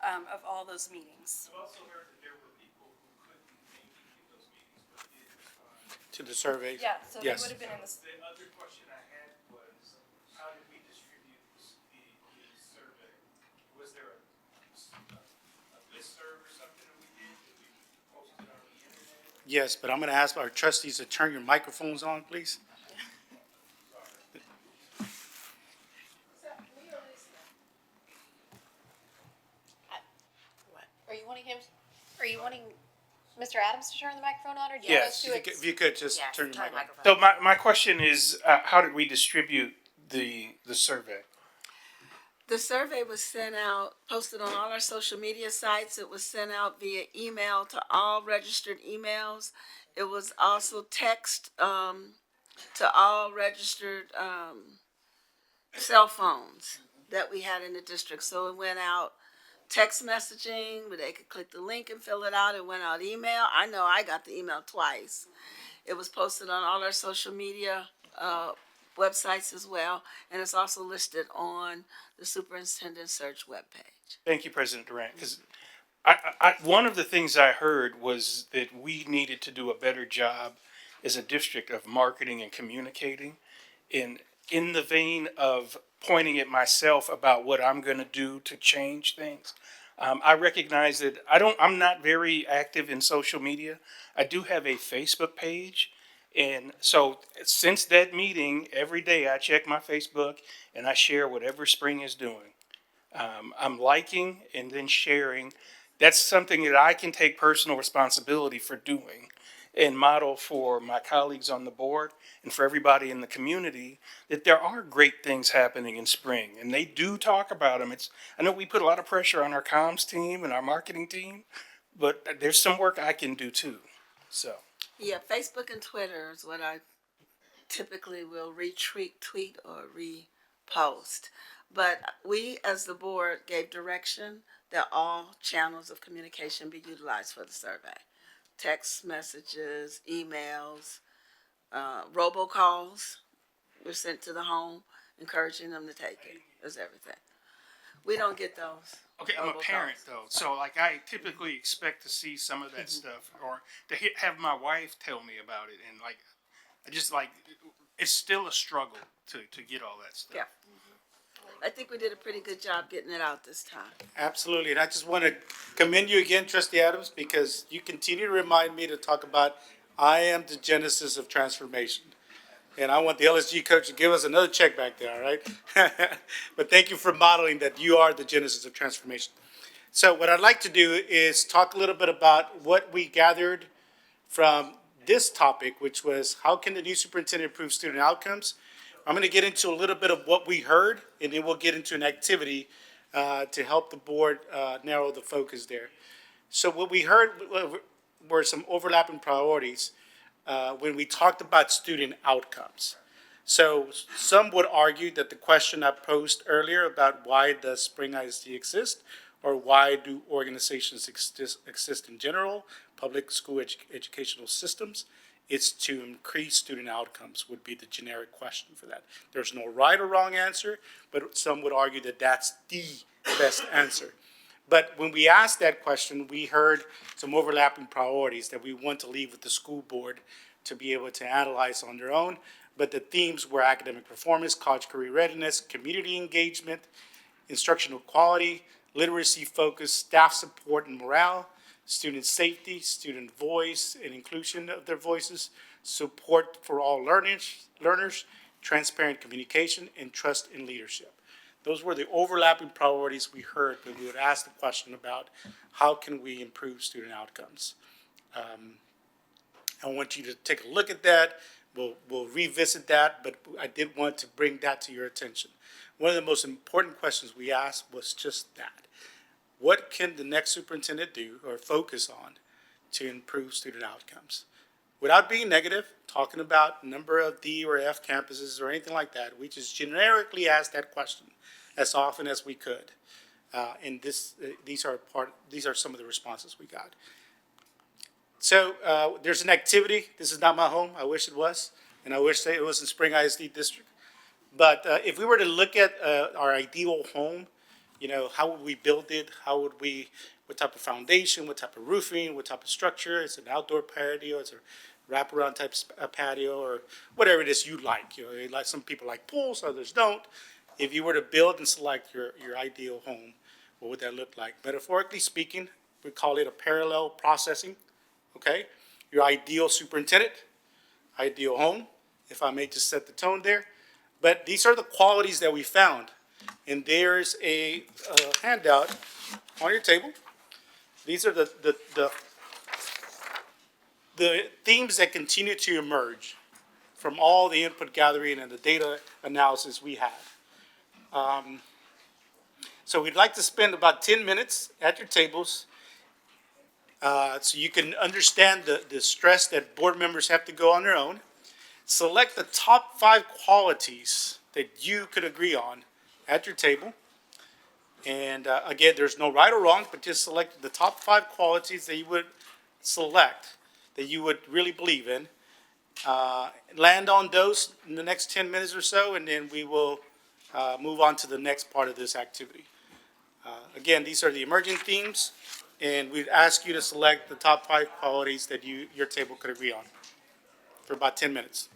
of all those meetings. I've also heard that there were people who couldn't maybe get those meetings, but did respond. To the surveys? Yeah, so Yes. they would have been in the. The other question I had was, how did we distribute the survey? Was there a listserv or something that we did? Did we post it on the internet? Yes, but I'm going to ask our trustees to turn your microphones on, please. Are you wanting Mr. Adams to turn the microphone on, or do you Yes, want us to? If you could, just Yes, turn your turn microphone. So my question is, how did we distribute the survey? The survey was sent out, posted on all our social media sites. It was sent out via email to all registered emails. It was also text to all registered cell phones that we had in the district. So it went out text messaging, where they could click the link and fill it out. It went out email. I know I got the email twice. It was posted on all our social media websites as well, and it's also listed on the superintendent search webpage. Thank you, President Durant, because one of the things I heard was that we needed to do a better job as a district of marketing and communicating in the vein of pointing at myself about what I'm going to do to change things. I recognize that I'm not very active in social media. I do have a Facebook page. And so since that meeting, every day I check my Facebook and I share whatever Spring is doing. I'm liking and then sharing. That's something that I can take personal responsibility for doing and model for my colleagues on the board and for everybody in the community that there are great things happening in Spring, and they do talk about them. I know we put a lot of pressure on our comms team and our marketing team, but there's some work I can do too. So. Yeah, Facebook and Twitter is what I typically will retweet or repost. But we, as the board, gave direction that all channels of communication be utilized for the survey. Text messages, emails, robocalls were sent to the home, encouraging them to take it. It was everything. We don't get those. Okay, I'm a robocalls. parent though, so like I typically expect to see some of that stuff, or to have my wife tell me about it, and like, I just like, it's still a struggle to get all that stuff. Yeah. I think we did a pretty good job getting it out this time. Absolutely, and I just want to commend you again, Trustee Adams, because you continue to remind me to talk about I am the genesis of transformation. And I want the LSG coach to give us another check back there, all right? But thank you for modeling that you are the genesis of transformation. So what I'd like to do is talk a little bit about what we gathered from this topic, which was how can the new superintendent improve student outcomes? I'm going to get into a little bit of what we heard, and then we'll get into an activity to help the board narrow the focus there. So what we heard were some overlapping priorities when we talked about student outcomes. So some would argue that the question I posed earlier about why does Spring ISD exist, or why do organizations exist in general, public school educational systems, it's to increase student outcomes would be the generic question for that. There's no right or wrong answer, but some would argue that that's the best answer. But when we asked that question, we heard some overlapping priorities that we want to leave with the school board to be able to analyze on their own. But the themes were academic performance, college career readiness, community engagement, instructional quality, literacy focus, staff support and morale, student safety, student voice and inclusion of their voices, support for all learners, transparent communication, and trust in leadership. Those were the overlapping priorities we heard when we would ask the question about how can we improve student outcomes. I want you to take a look at that. We'll revisit that, but I did want to bring that to your attention. One of the most important questions we asked was just that. What can the next superintendent do or focus on to improve student outcomes? Without being negative, talking about number of D or F campuses or anything like that, we just generically asked that question as often as we could. And these are some of the responses we got. So there's an activity. This is not my home. I wish it was, and I wish it was in Spring ISD District. But if we were to look at our ideal home, you know, how would we build it? What type of foundation? What type of roofing? What type of structure? It's an outdoor patio. It's a wraparound type patio, or whatever it is you like. You know, like some people like pools, others don't. If you were to build and select your ideal home, what would that look like? Metaphorically speaking, we call it a parallel processing. Okay, your ideal superintendent, ideal home, if I may just set the tone there. But these are the qualities that we found. And there's a handout on your table. These are the themes that continue to emerge from all the input gathering and the data analysis we had. So we'd like to spend about 10 minutes at your tables so you can understand the stress that board members have to go on their own. Select the top 5 qualities that you could agree on at your table. And again, there's no right or wrong, but just select the top 5 qualities that you would select, that you would really believe in. Land on those in the next 10 minutes or so, and then we will move on to the next part of this activity. Again, these are the emerging themes, and we'd ask you to select the top 5 qualities that your table could agree on for about 10 minutes.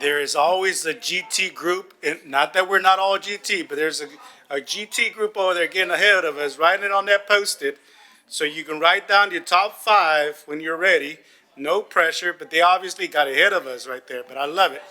there is always a GT group, and not that we're not all GT, but there's a GT group over there getting ahead of us, writing it on that Post-it. So you can write down your top 5 when you're ready. No pressure, but they obviously got ahead of us right there, but I love it.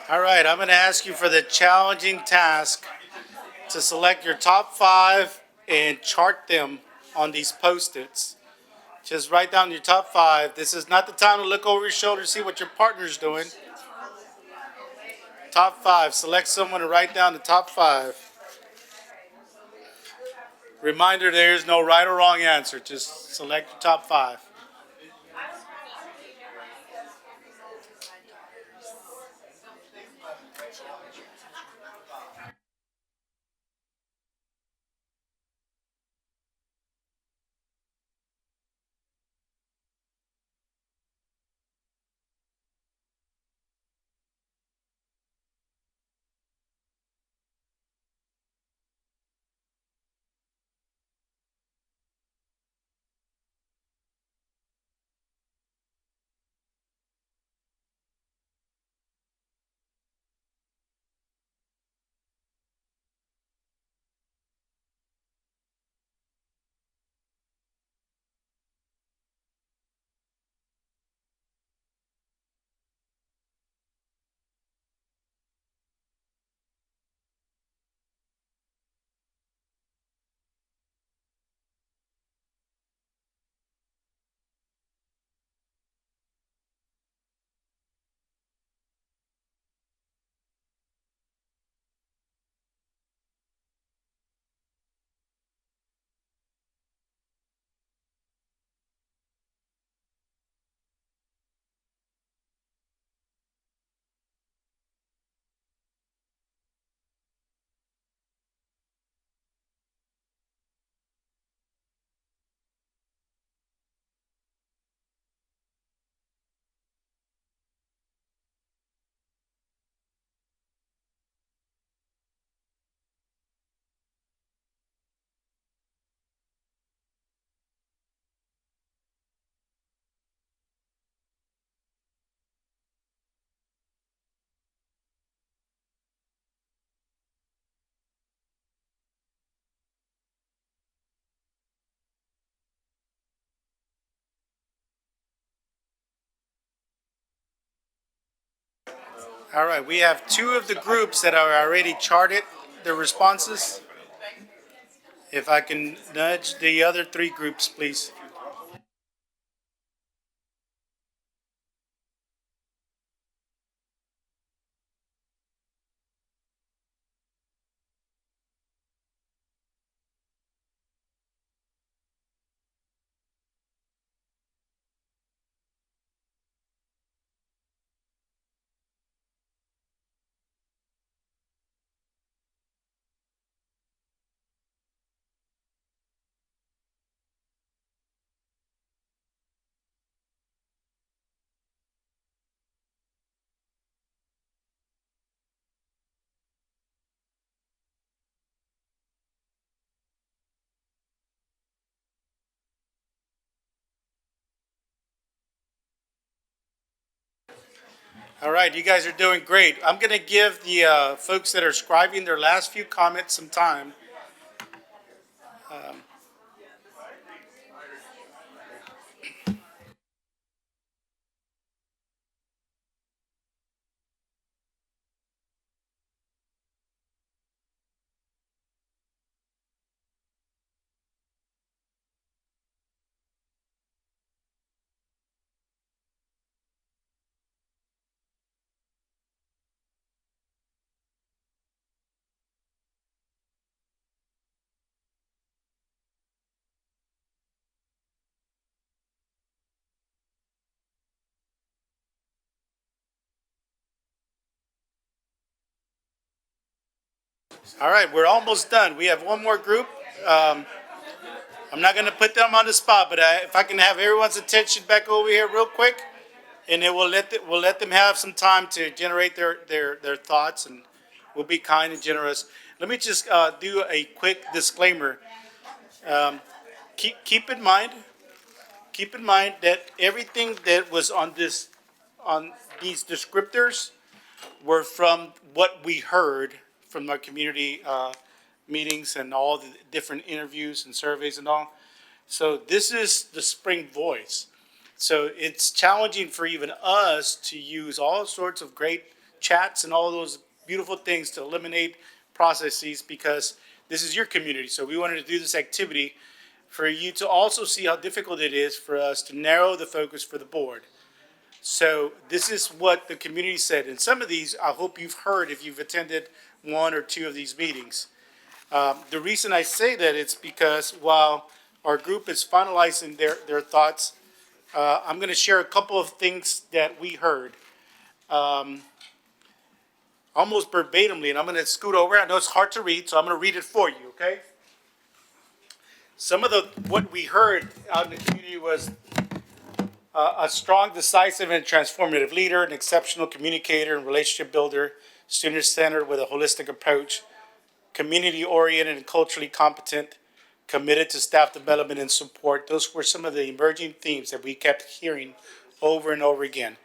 All right, I'm going to ask you for the challenging task to select your top 5 and chart them on these Post-its. Just write down your top 5. This is not the time to look over your shoulder to see what your partner's doing. Top 5. Select someone to write down the top 5. Reminder, there is no right or wrong answer. Just select your top 5. All right, we have 2 of the groups that are already charted their responses. If I can nudge the other 3 groups, please. All right, you guys are doing great. I'm going to give the folks that are scribing their last few comments some time. All right, we're almost done. We have one more group. I'm not going to put them on the spot, but if I can have everyone's attention back over here real quick, and then we'll let them have some time to generate their thoughts, and we'll be kind and generous. Let me just do a quick disclaimer. Keep in mind that everything that was on these descriptors were from what we heard from our community meetings and all the different interviews and surveys and all. So this is the spring voice. So it's challenging for even us to use all sorts of great chats and all those beautiful things to eliminate processes, because this is your community. So we wanted to do this activity for you to also see how difficult it is for us to narrow the focus for the board. So this is what the community said. And some of these, I hope you've heard if you've attended one or two of these meetings. The reason I say that, it's because while our group is finalizing their thoughts, I'm going to share a couple of things that we heard. Almost verbatimly, and I'm going to scoot over. I know it's hard to read, so I'm going to read it for you, okay? Some of what we heard out in the community was a strong, decisive, and transformative leader, an exceptional communicator and relationship builder, student-centered with a holistic approach, community-oriented and culturally competent, committed to staff development and support. Those were some of the emerging themes that we kept hearing over and over again.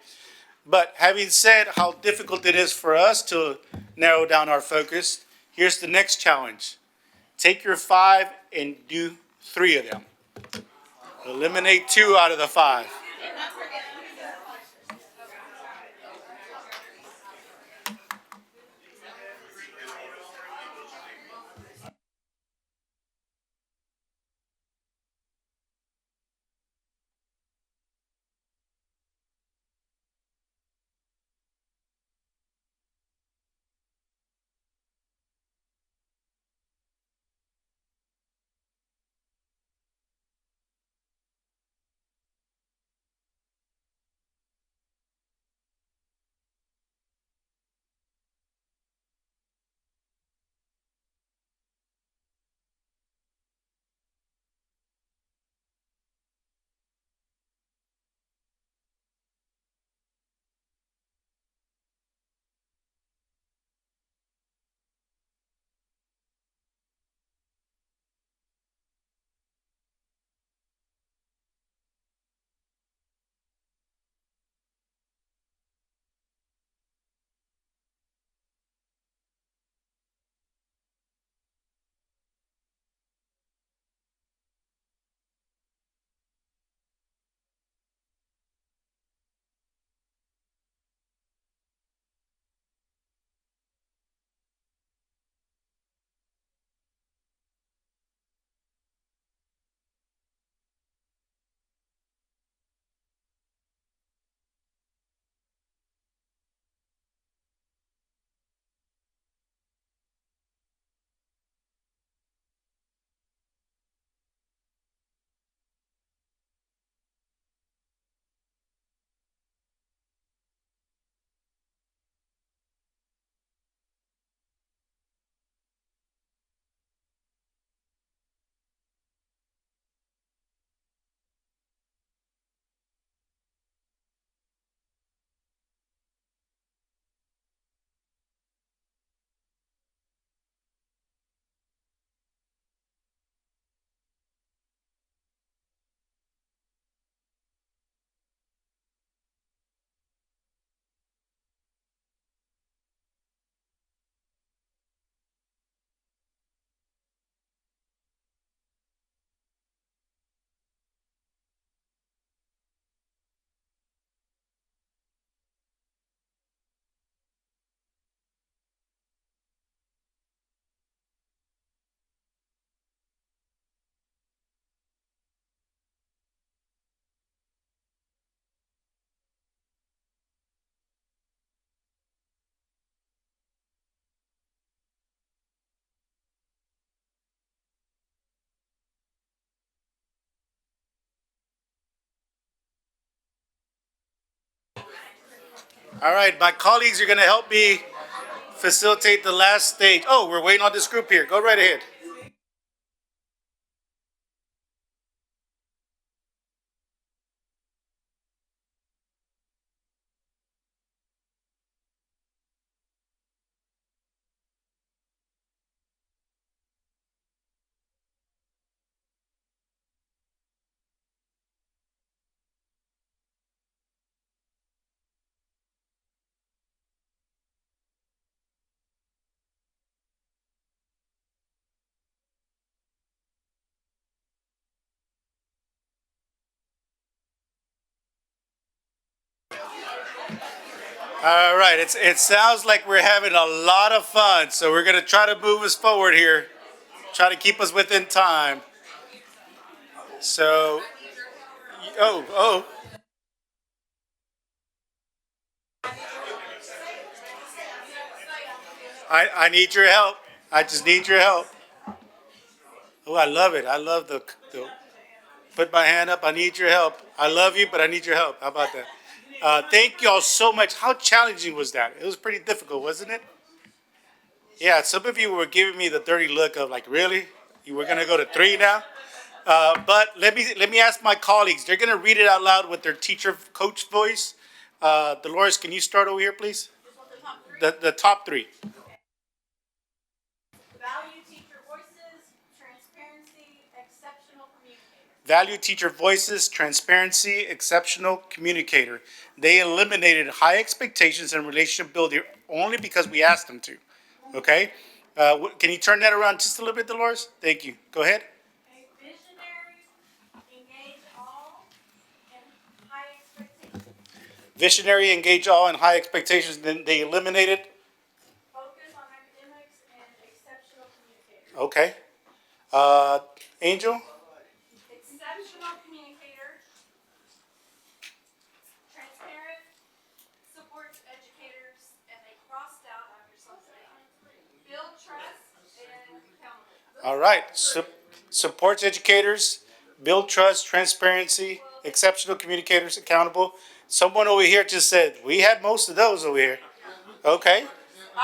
But having said how difficult it is for us to narrow down our focus, here's the next challenge. Take your 5 and do 3 of them. Eliminate 2 out of the 5. All right, my colleagues are going to help me facilitate the last stage. Oh, we're waiting on this group here. Go right ahead. All right, it sounds like we're having a lot of fun, so we're gonna try to move us forward here. Try to keep us within time. So, oh. I need your help. I just need your help. Oh, I love it. I love the put my hand up. I need your help. I love you, but I need your help. How about that? Thank you all so much. How challenging was that? It was pretty difficult, wasn't it? Yeah, some of you were giving me the dirty look of like, really? You were gonna go to 3 now? But let me ask my colleagues. They're gonna read it out loud with their teacher coach voice. Dolores, can you start over here, please? The top 3. Value teacher voices, transparency, exceptional communicator. Value teacher voices, transparency, exceptional communicator. They eliminated high expectations and relationship building only because we asked them to. Okay? Can you turn that around just a little bit, Dolores? Thank you. Go ahead. Visionary, engage all, and high expectations. Visionary, engage all, and high expectations. Then they eliminated. Focus on academics and exceptional communicator. Okay. Angel. Exceptional communicator. Transparent, supports educators, and they crossed out after something. Build trust and accountability. All right. Supports educators, build trust, transparency, exceptional communicators, accountable. Someone over here just said, we had most of those over here. Okay.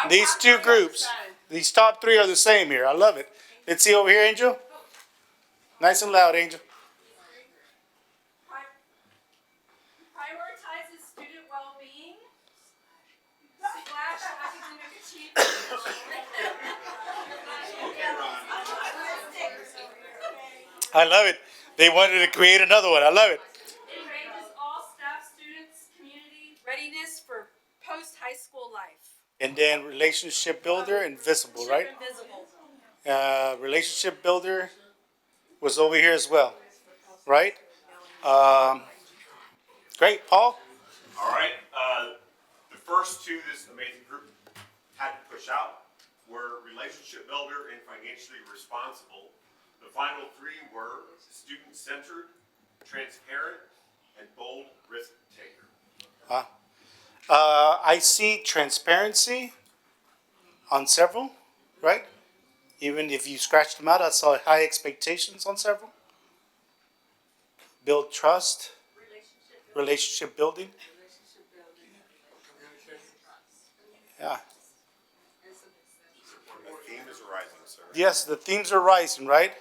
These 2 groups, these top 3 are the same here. I love it. Let's see over here, Angel. Nice and loud, Angel. Prioritizes student well-being / academic achievement. I love it. They wanted to create another one. I love it. Engages all staff, students, community, readiness for post-high school life. And then relationship builder and visible, right? Invisible. Relationship builder was over here as well, right? Great, Paul. All right. The first 2 this amazing group had to push out were relationship builder and financially responsible. The final 3 were student-centered, transparent, and bold risk taker. I see transparency on several, right? Even if you scratched them out, I saw high expectations on several. Build trust, relationship building. Yeah. The theme is rising, sir. Yes, the themes are rising, right?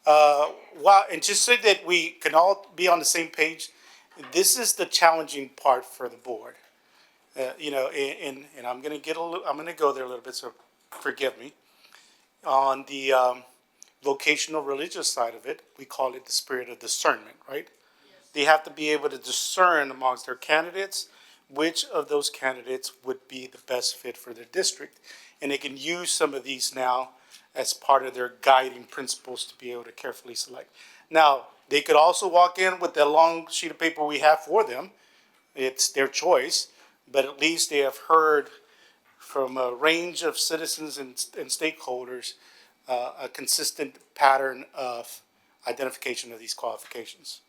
Wow, and just so that we can all be on the same page, this is the challenging part for the board. And I'm gonna go there a little bit, so forgive me. On the vocational religious side of it, we call it the spirit of discernment, right? They have to be able to discern amongst their candidates which of those candidates would be the best fit for their district. And they can use some of these now as part of their guiding principles to be able to carefully select. Now, they could also walk in with the long sheet of paper we have for them. It's their choice, but at least they have heard from a range of citizens and stakeholders a consistent pattern of identification of these qualifications.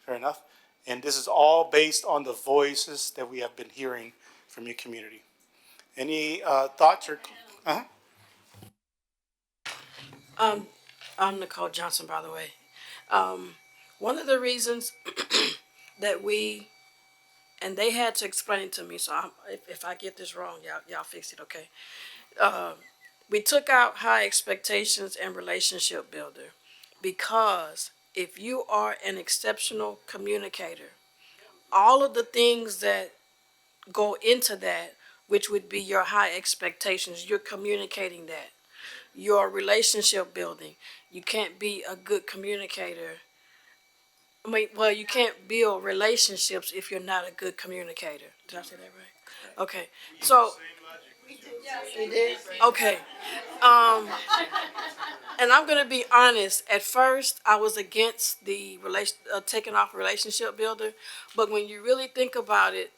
Fair enough? And this is all based on the voices that we have been hearing from your community. Any thoughts or? I'm Nicole Johnson, by the way. One of the reasons that and they had to explain it to me, so if I get this wrong, y'all fix it, okay? We took out high expectations and relationship builder because if you are an exceptional communicator, all of the things that go into that, which would be your high expectations, you're communicating that. Your relationship building, you can't be a good communicator. You can't build relationships if you're not a good communicator. Did I say that right? Okay, so. Okay. And I'm gonna be honest. At first, I was against the taking off relationship builder, but when you really think about it,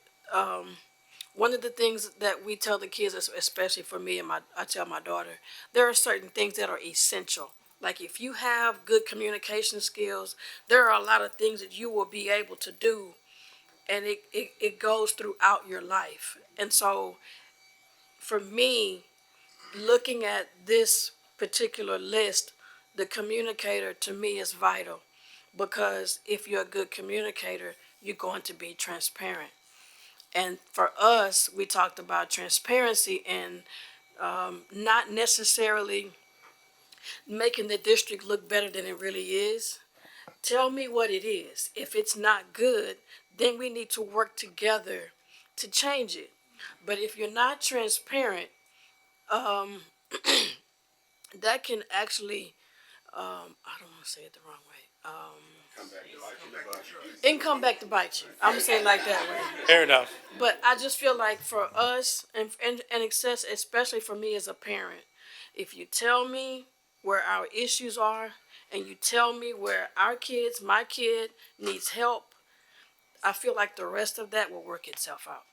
one of the things that we tell the kids, especially for me and I tell my daughter, there are certain things that are essential. Like if you have good communication skills, there are a lot of things that you will be able to do, and it goes throughout your life. And so for me, looking at this particular list, the communicator to me is vital, because if you're a good communicator, you're going to be transparent. And for us, we talked about transparency and not necessarily making the district look better than it really is. Tell me what it is. If it's not good, then we need to work together to change it. But if you're not transparent, um, that can actually, I don't want to say it the wrong way. It can come back to bite you. I'm gonna say it like that way. Fair enough. But I just feel like for us, and access, especially for me as a parent, if you tell me where our issues are, and you tell me where my kid needs help, I feel like the rest of that will work itself out.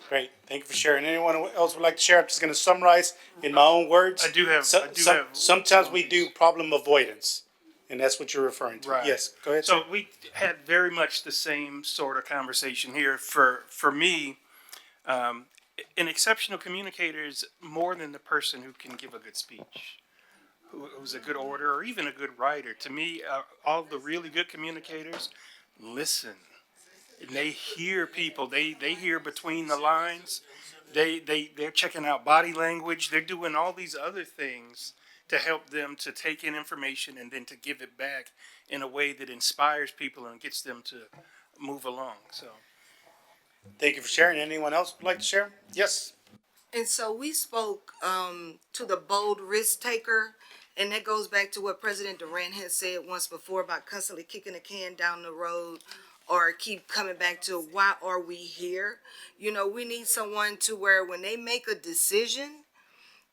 Great. Thank you for sharing. Anyone else would like to share? I'm just going to summarize in my own words. I do have. Sometimes we do problem avoidance, and that's what you're referring to. Right. Yes. Go ahead. So sir. we had very much the same sort of conversation here. For me, an exceptional communicator is more than the person who can give a good speech, who's a good orator, or even a good writer. To me, all the really good communicators listen. And they hear people. They hear between the lines. They're checking out body language. They're doing all these other things to help them to take in information and then to give it back in a way that inspires people and gets them to move along. So, Thank you for sharing. Anyone else would like to share? Yes. And so we spoke to the bold risk taker, and that goes back to what President Durant has said once before about constantly kicking the can down the road, or keep coming back to why are we here? You know, we need someone to where when they make a decision,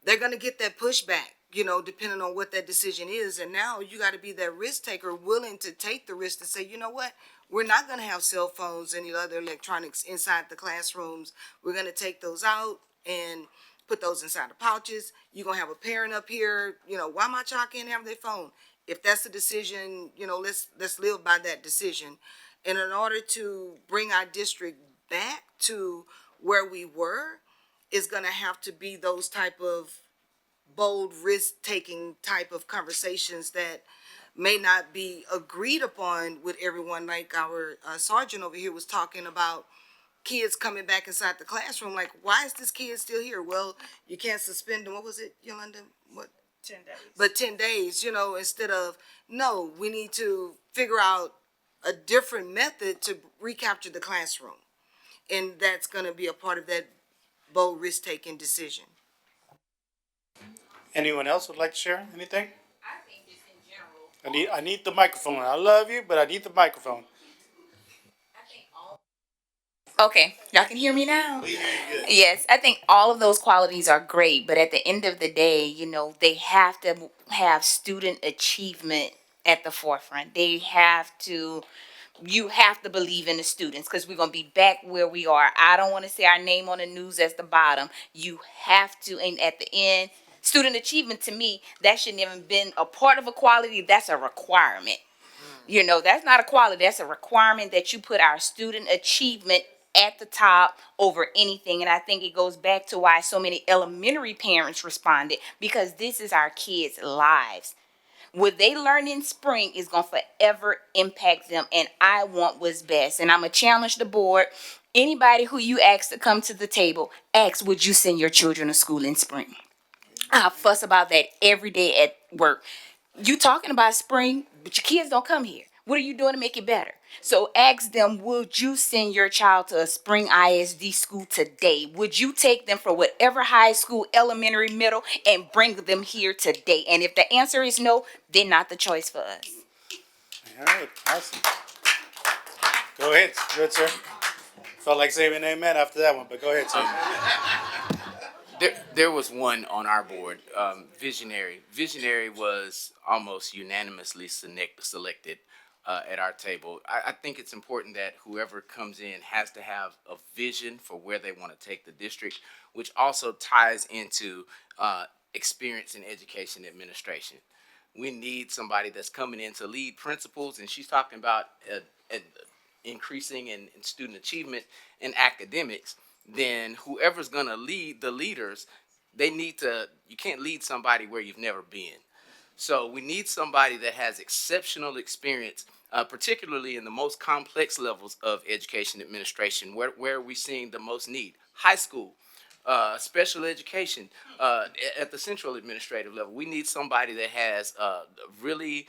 they're going to get that pushback, you know, depending on what that decision is. And now you got to be that risk taker, willing to take the risk to say, you know what, we're not going to have cell phones and other electronics inside the classrooms. We're going to take those out and put those inside the pouches. You're going to have a parent up here, you know, why my child can't have their phone? If that's the decision, you know, let's live by that decision. And in order to bring our district back to where we were, is going to have to be those type of bold risk-taking type of conversations that may not be agreed upon with everyone. Like our sergeant over here was talking about kids coming back inside the classroom. Like, why is this kid still here? Well, you can't suspend them. What was it, Yolanda? What? 10 days. But 10 days, you know, instead of, no, we need to figure out a different method to recapture the classroom. And that's going to be a part of that bold risk-taking decision. Anyone else would like to share anything? I think just in general. I need the microphone. I love you, but I need the microphone. Okay, y'all can hear me now? Yes, I think all of those qualities are great, but at the end of the day, you know, they have to have student achievement at the forefront. You have to believe in the students, because we're going to be back where we are. I don't want to see our name on the news as the bottom. You have to, and at the end, student achievement, to me, that shouldn't even been a part of a quality. That's a requirement. You know, that's not a quality. That's a requirement that you put our student achievement at the top over anything. And I think it goes back to why so many elementary parents responded, because this is our kids' lives. What they learn in spring is going to forever impact them, and I want what's best. And I'm going to challenge the board. Anybody who you ask to come to the table, ask, would you send your children to school in spring? I fuss about that every day at work. You talking about spring, but your kids don't come here. What are you doing to make it better? So ask them, would you send your child to a spring ISD school today? Would you take them from whatever high school, elementary, middle, and bring them here today? And if the answer is no, then not the choice for us. All right, awesome. Go ahead. Good, sir. Felt like saying amen after that one, but go ahead, sir. There was one on our board, Visionary. Visionary was almost unanimously selected. at our table. I think it's important that whoever comes in has to have a vision for where they want to take the district, which also ties into experience in education administration. We need somebody that's coming in to lead principals, and she's talking about increasing in student achievement in academics. Then whoever's going to lead the leaders, you can't lead somebody where you've never been. So we need somebody that has exceptional experience, particularly in the most complex levels of education administration. Where are we seeing the most need? High school, special education, at the central administrative level. We need somebody that has really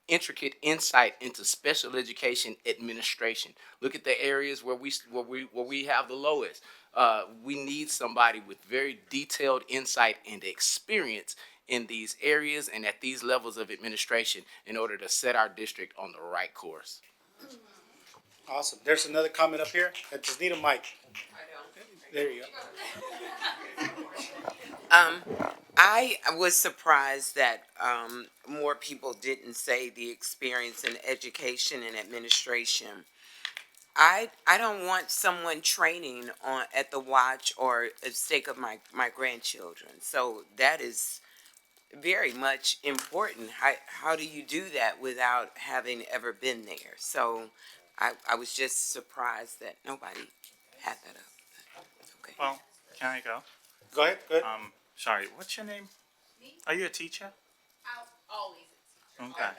intricate insight into special education administration. Look at the areas where we have the lowest. We need somebody with very detailed insight and experience in these areas and at these levels of administration in order to set our district on the right course. Awesome. There's another comment up here. I just need a mic. There you go. I was surprised that more people didn't say the experience in education and administration. I don't want someone training at the watch or at stake of my grandchildren. So that is very much important. How do you do that without having ever been there? So I was just surprised that nobody had that up. Okay. Well, can I go? Go ahead. Go ahead. Sorry, what's your name? Are you a teacher? I'm always a teacher. Okay.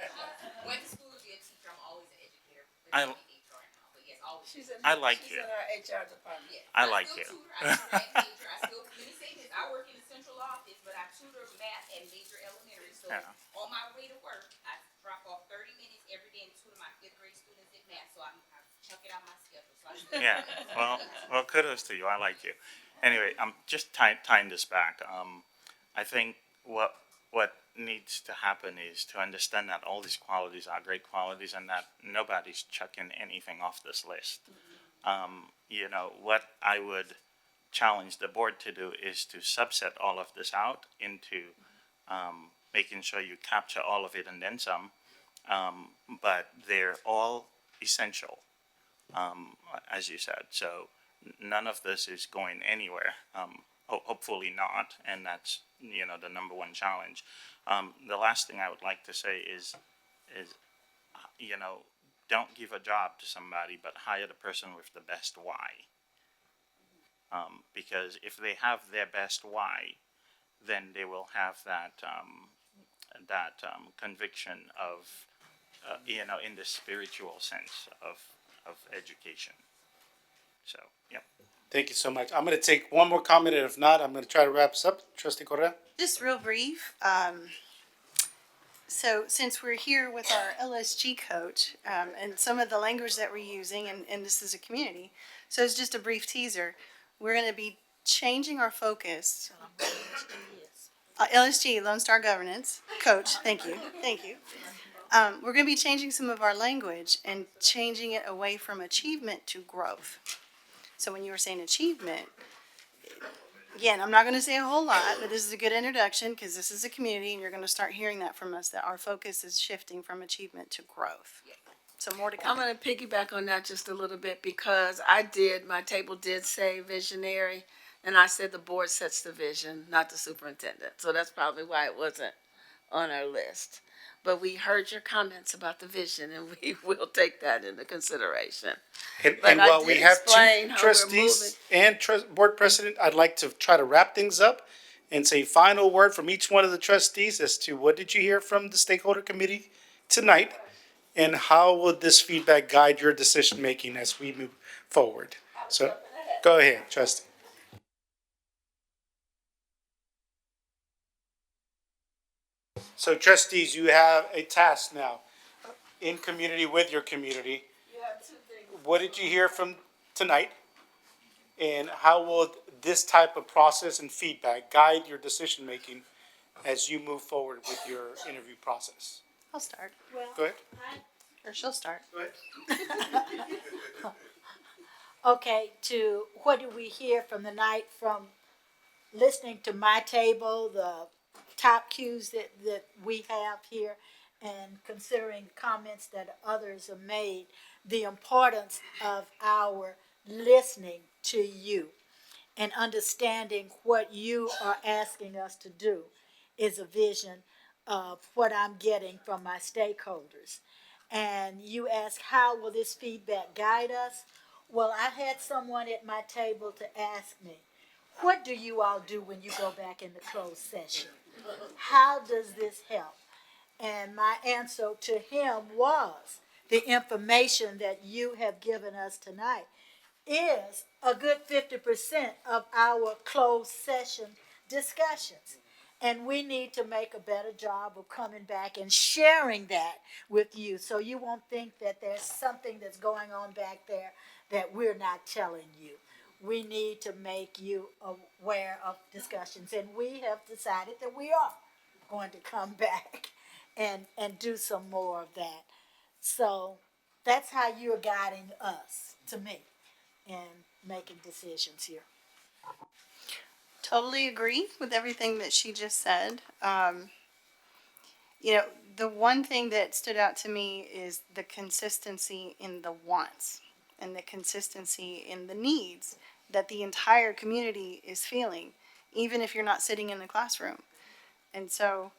Went to school to be a teacher. I'm always an educator. I like you. She's in our HR department. Yes. I like you. Let me say this, I work in the central office, but I tutor math at Major Elementary. So Yeah. on my way to work, I drop off 30 minutes every day and tutor my 5th grade students in math. So I chunk it out my schedule. So Yeah. Well, kudos to you. I like you. Anyway, I'm just tying this back. I think what needs to happen is to understand that all these qualities are great qualities and that nobody's chucking anything off this list. What I would challenge the board to do is to subset all of this out into making sure you capture all of it and then some, but they're all essential, as you said. So none of this is going anywhere. Hopefully not, and that's the number one challenge. The last thing I would like to say is don't give a job to somebody, but hire the person with the best why. Because if they have their best why, then they will have that conviction of in the spiritual sense of education. So, yeah. Thank you so much. I'm going to take one more comment, and if not, I'm going to try to wrap this up. Trustee Correa? Just real brief. So since we're here with our LSG coach and some of the language that we're using, and this is a community, so it's just a brief teaser. We're going to be changing our focus. LSG, Lone Star Governance Coach. Thank you. We're going to be changing some of our language and changing it away from achievement to growth. So when you were saying achievement, again, I'm not going to say a whole lot, but this is a good introduction because this is a community and you're going to start hearing that from us, that our focus is shifting from achievement to growth. So more to come. I'm going to piggyback on that just a little bit because my table did say visionary, and I said the board sets the vision, not the superintendent. So that's probably why it wasn't on our list. But we heard your comments about the vision, and we will take that into consideration. And But I while did we have explain two how we're trustees and board president, I'd like to try to wrap things up and say final word from each one of the trustees as to what did you hear from the stakeholder committee tonight, and how will this feedback guide your decision making as we move forward. So, go ahead, trustee. So trustees, you have a task now in community with your community. What did you hear from tonight? And how will this type of process and feedback guide your decision making as you move forward with your interview process? I'll start. Go ahead. Or she'll start. Go ahead. Okay, to what did we hear from the night from listening to my table, the top cues that we have here, and considering comments that others have made, the importance of our listening to you and understanding what you are asking us to do is a vision of what I'm getting from my stakeholders. And you ask, how will this feedback guide us? Well, I had someone at my table to ask me, what do you all do when you go back into closed session? How does this help? And my answer to him was, the information that you have given us tonight is a good 50% of our closed session discussions. And we need to make a better job of coming back and sharing that with you so you won't think that there's something that's going on back there that we're not telling you. We need to make you aware of discussions, and we have decided that we are going to come back and do some more of that. So that's how you're guiding us, to me, in making decisions here. Totally agree with everything that she just said. You know, the one thing that stood out to me is the consistency in the wants and the consistency in the needs that the entire community is feeling, even if you're not sitting in the classroom. And so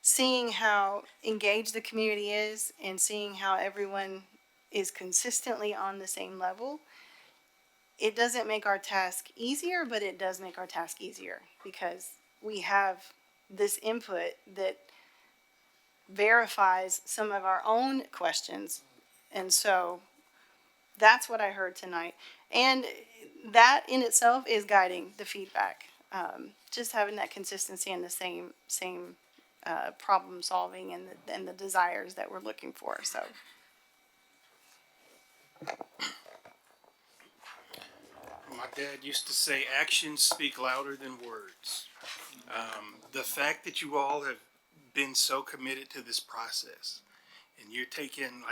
seeing how engaged the community is and seeing how everyone is consistently on the same level, it doesn't make our task easier, but it does make our task easier because we have this input that verifies some of our own questions. And so that's what I heard tonight. And that in itself is guiding the feedback. Just having that consistency and the same problem solving and the desires that we're looking for. So. My dad used to say, actions speak louder than words. The fact that you all have been so committed to this process, and you're taking,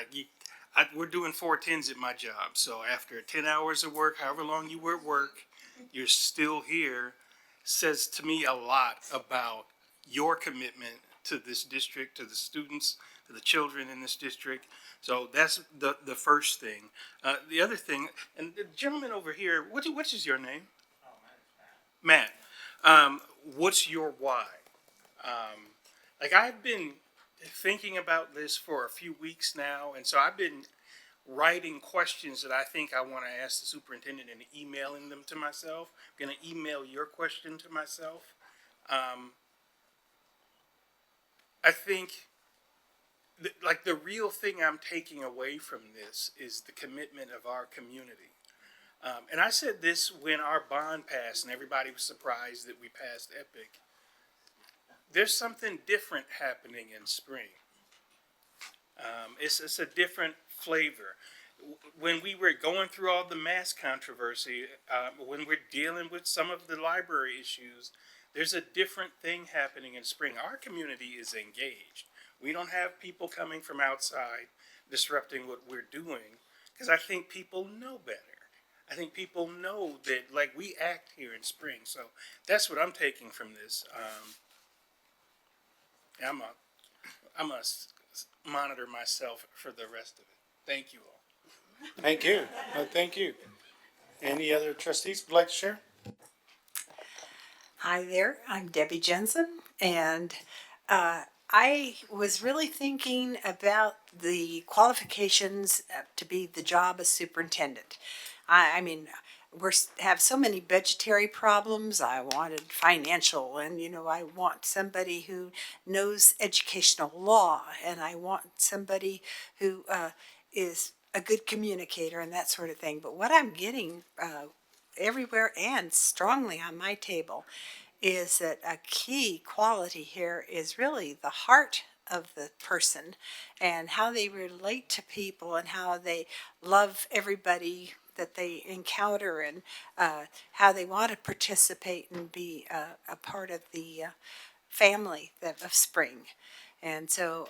we're doing 410s at my job. So after 10 hours of work, however long you were at work, you're still here, says to me a lot about your commitment to this district, to the students, to the children in this district. So that's the first thing. The other thing, and the gentleman over here, what is your name? Matt. What's your why? I've been thinking about this for a few weeks now, and so I've been writing questions that I think I want to ask the superintendent and emailing them to myself. I'm going to email your question to myself. I think the real thing I'm taking away from this is the commitment of our community. And I said this when our bond passed and everybody was surprised that we passed EPIC. There's something different happening in spring. It's a different flavor. When we were going through all the mask controversy, when we're dealing with some of the library issues, there's a different thing happening in spring. Our community is engaged. We don't have people coming from outside disrupting what we're doing because I think people know better. I think people know that we act here in spring. So that's what I'm taking from this. I'm gonna monitor myself for the rest of it. Thank you all. Thank you. Thank you. Any other trustees would like to share? Hi there, I'm Debbie Jensen, and I was really thinking about the qualifications to be the job as superintendent. I mean, we have so many budgetary problems. I wanted financial, and I want somebody who knows educational law, and I want somebody who is a good communicator and that sort of thing. But what I'm getting everywhere and strongly on my table is that a key quality here is really the heart of the person and how they relate to people and how they love everybody that they encounter and how they want to participate and be a part of the family of spring. And so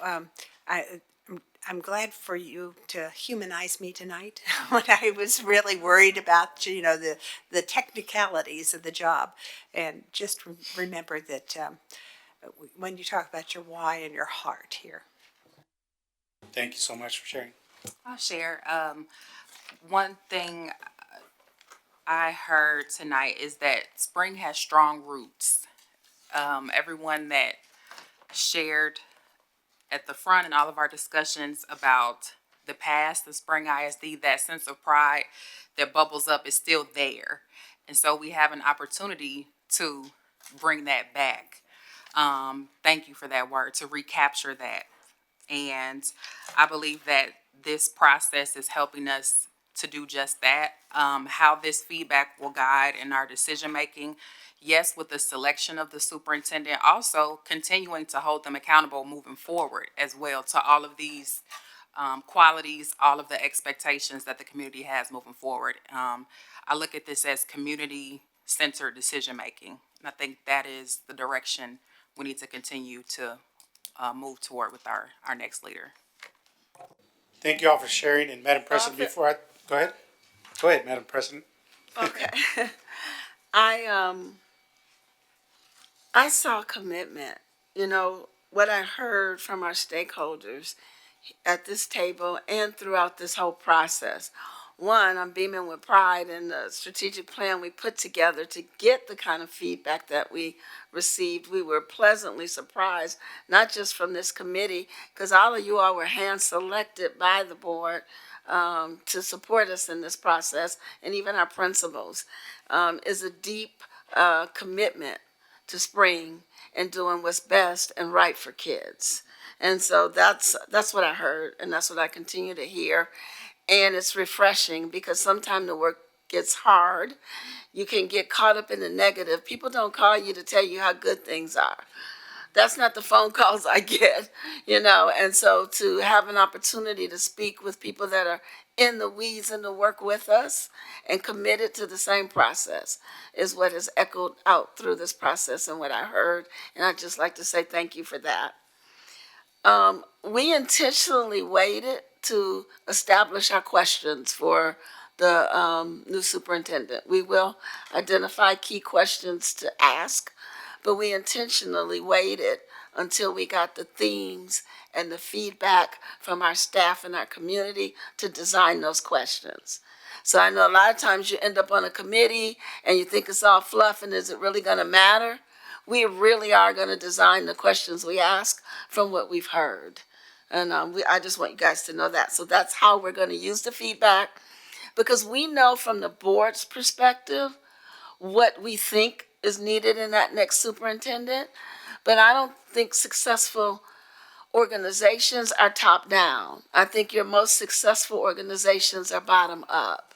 I'm glad for you to humanize me tonight when I was really worried about, the technicalities of the job. And just remember that when you talk about your why and your heart here. Thank you so much for sharing. I'll share. One thing I heard tonight is that spring has strong roots. Everyone that shared at the front in all of our discussions about the past, the Spring ISD, that sense of pride that bubbles up is still there. And so we have an opportunity to bring that back. Thank you for that word, to recapture that. And I believe that this process is helping us to do just that. How this feedback will guide in our decision making. Yes, with the selection of the superintendent, also continuing to hold them accountable moving forward as well to all of these qualities, all of the expectations that the community has moving forward. I look at this as community-centered decision making. And I think that is the direction we need to continue to move toward with our next leader. Thank you all for sharing. And Madam President, before I, go ahead. Go ahead, Madam President. Okay. I saw commitment. You know, what I heard from our stakeholders at this table and throughout this whole process. One, I'm beaming with pride in the strategic plan we put together to get the kind of feedback that we received. We were pleasantly surprised, not just from this committee, because all of you all were hand-selected by the board to support us in this process, and even our principals, is a deep commitment to spring and doing what's best and right for kids. And so that's what I heard, and that's what I continue to hear. And it's refreshing because sometimes the work gets hard. You can get caught up in the negative. People don't call you to tell you how good things are. That's not the phone calls I get, you know. And so to have an opportunity to speak with people that are in the weeds and to work with us and committed to the same process is what has echoed out through this process and what I heard. And I'd just like to say thank you for that. We intentionally waited to establish our questions for the new superintendent. We will identify key questions to ask, but we intentionally waited until we got the themes and the feedback from our staff and our community to design those questions. So I know a lot of times you end up on a committee and you think it's all fluff and is it really going to matter? We really are going to design the questions we ask from what we've heard. And I just want you guys to know that. So that's how we're going to use the feedback, because we know from the board's perspective what we think is needed in that next superintendent. But I don't think successful organizations are top down. I think your most successful organizations are bottom up.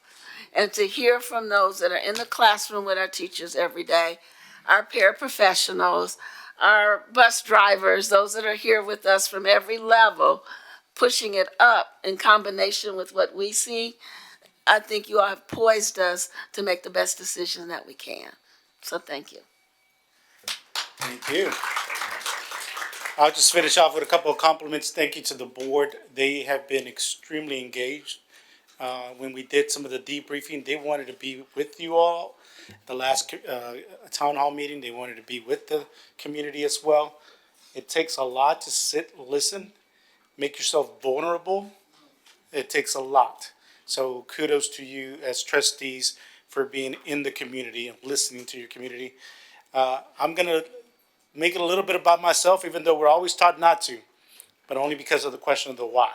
And to hear from those that are in the classroom with our teachers every day, our paraprofessionals, our bus drivers, those that are here with us from every level, pushing it up in combination with what we see, I think you all have poised us to make the best decision that we can. So thank you. Thank you. I'll just finish off with a couple of compliments. Thank you to the board. They have been extremely engaged. When we did some of the debriefing, they wanted to be with you all. The last town hall meeting, they wanted to be with the community as well. It takes a lot to sit, listen, make yourself vulnerable. It takes a lot. So kudos to you as trustees for being in the community and listening to your community. I'm going to make it a little bit about myself, even though we're always taught not to, but only because of the question of the why.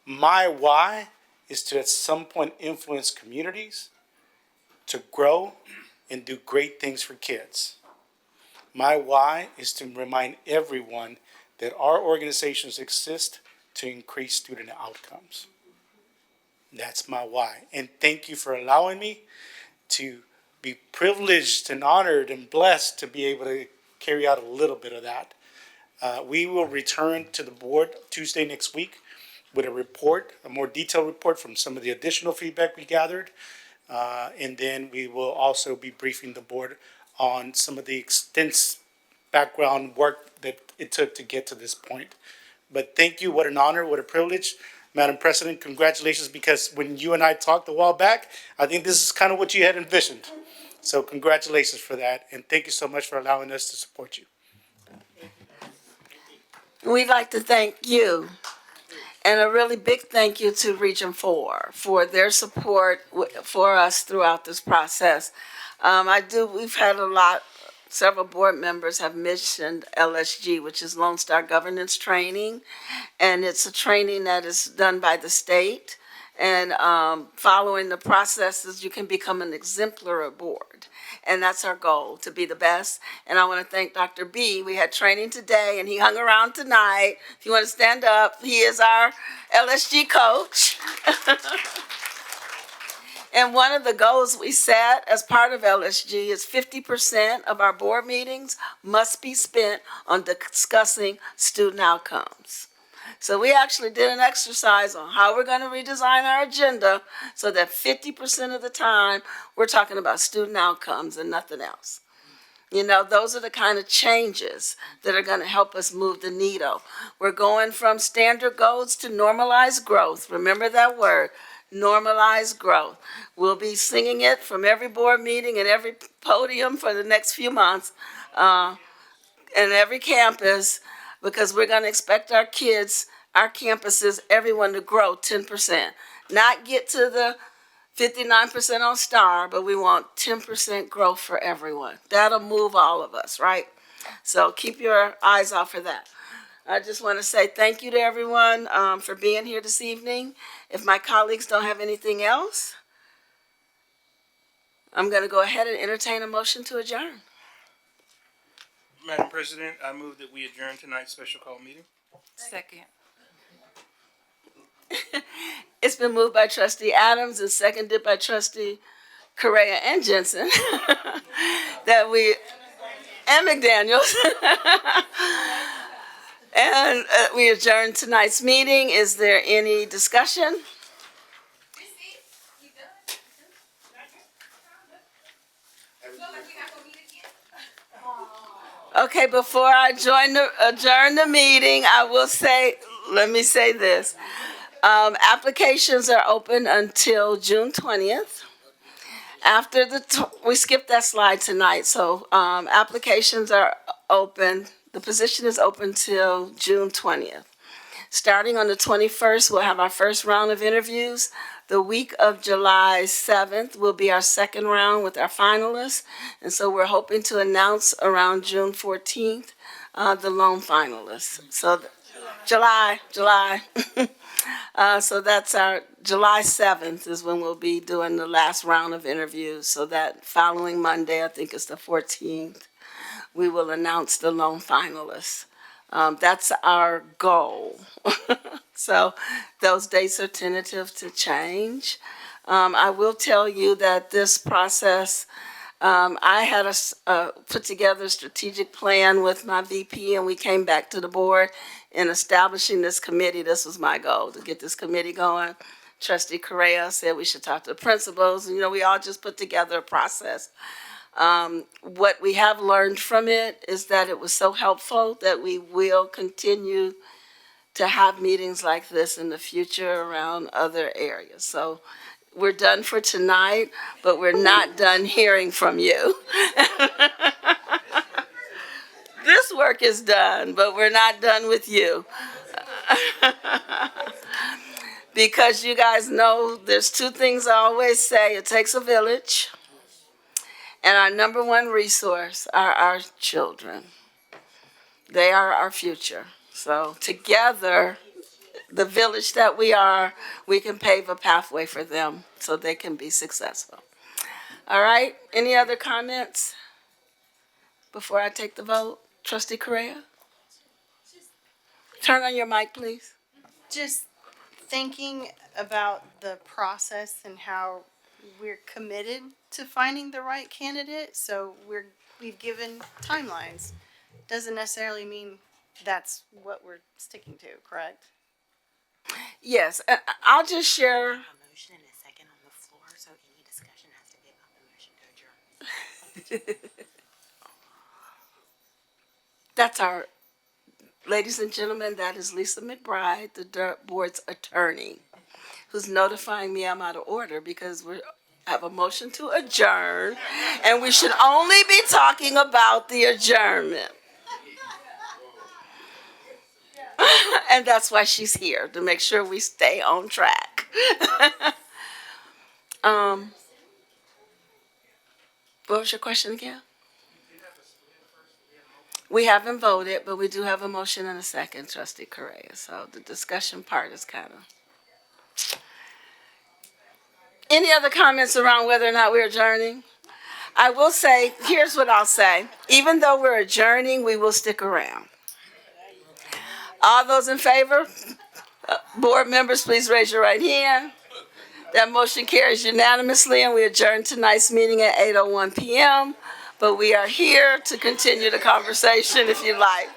My why is to at some point influence communities, to grow and do great things for kids. My why is to remind everyone that our organizations exist to increase student outcomes. That's my why. And thank you for allowing me to be privileged and honored and blessed to be able to carry out a little bit of that. We will return to the board Tuesday next week with a report, a more detailed report from some of the additional feedback we gathered. And then we will also be briefing the board on some of the extensive background work that it took to get to this point. But thank you, what an honor, what a privilege. Madam President, congratulations, because when you and I talked a while back, I think this is kind of what you had envisioned. So congratulations for that, and thank you so much for allowing us to support you. We'd like to thank you And a really big thank you to Region 4 for their support for us throughout this process. We've had several board members have mentioned LSG, which is Lone Star Governance Training. And it's a training that is done by the state. And following the processes, you can become an exemplary board. And that's our goal, to be the best. And I want to thank Dr. B. We had training today, and he hung around tonight. If you want to stand up, he is our LSG coach. And one of the goals we set as part of LSG is 50% of our board meetings must be spent on discussing student outcomes. So we actually did an exercise on how we're going to redesign our agenda so that 50% of the time we're talking about student outcomes and nothing else. You know, those are the kind of changes that are going to help us move the needle. We're going from standard goals to normalized growth. Remember that word, normalized growth. We'll be singing it from every board meeting and every podium for the next few months and every campus, because we're going to expect our kids, our campuses, everyone to grow 10%. Not get to the 59% on STAR, but we want 10% growth for everyone. That'll move all of us, right? So keep your eyes out for that. I just want to say thank you to everyone for being here this evening. If my colleagues don't have anything else, I'm going to go ahead and entertain a motion to adjourn. Madam President, I move that we adjourn tonight's special call meeting. Second. It's been moved by Trustee Adams and seconded by Trustee Correa and Jensen and McDaniels. And we adjourn tonight's meeting. Is there any discussion? Okay, before I adjourn the meeting, I will say, let me say this. Applications are open until June 20th. After we skipped that slide tonight, so applications are open. The position is open till June 20th. Starting on the 21st, we'll have our first round of interviews. The week of July 7th will be our second round with our finalists. And so we're hoping to announce around June 14th the lone finalists. So July. So that's our July 7th is when we'll be doing the last round of interviews. So that following Monday, I think it's the 14th, we will announce the lone finalists. That's our goal. So those dates are tentative to change. I will tell you that this process, I had put together a strategic plan with my VP, and we came back to the board in establishing this committee. This was my goal, to get this committee going. Trustee Correa said we should talk to the principals. And, we all just put together a process. What we have learned from it is that it was so helpful that we will continue to have meetings like this in the future around other areas. So we're done for tonight, but we're not done hearing from you. This work is done, but we're not done with you. Because you guys know there's two things I always say. It takes a village. And our number one resource are our children. They are our future. So together, the village that we are, we can pave a pathway for them so they can be successful. All right, any other comments before I take the vote? Trustee Correa? Turn on your mic, please. Just thinking about the process and how we're committed to finding the right candidate, so we've given timelines. Doesn't necessarily mean that's what we're sticking to, correct? Yes, I'll just share. A motion and a second on the floor, so any discussion has to be about the motion to adjourn. That's our, ladies and gentlemen, that is Lisa McBride, the board's attorney, who's notifying me I'm out of order because we have a motion to adjourn, and we should only be talking about the adjournment. And that's why she's here, to make sure we stay on track. What was your question again? We haven't voted, but we do have a motion and a second, Trustee Correa. So the discussion part is kind of. Any other comments around whether or not we're adjourning? I will say, here's what I'll say. Even though we're adjourning, we will stick around. All those in favor? Board members, please raise your right hand. That motion carries unanimously, and we adjourn tonight's meeting at 8:01 p.m. But we are here to continue the conversation if you like.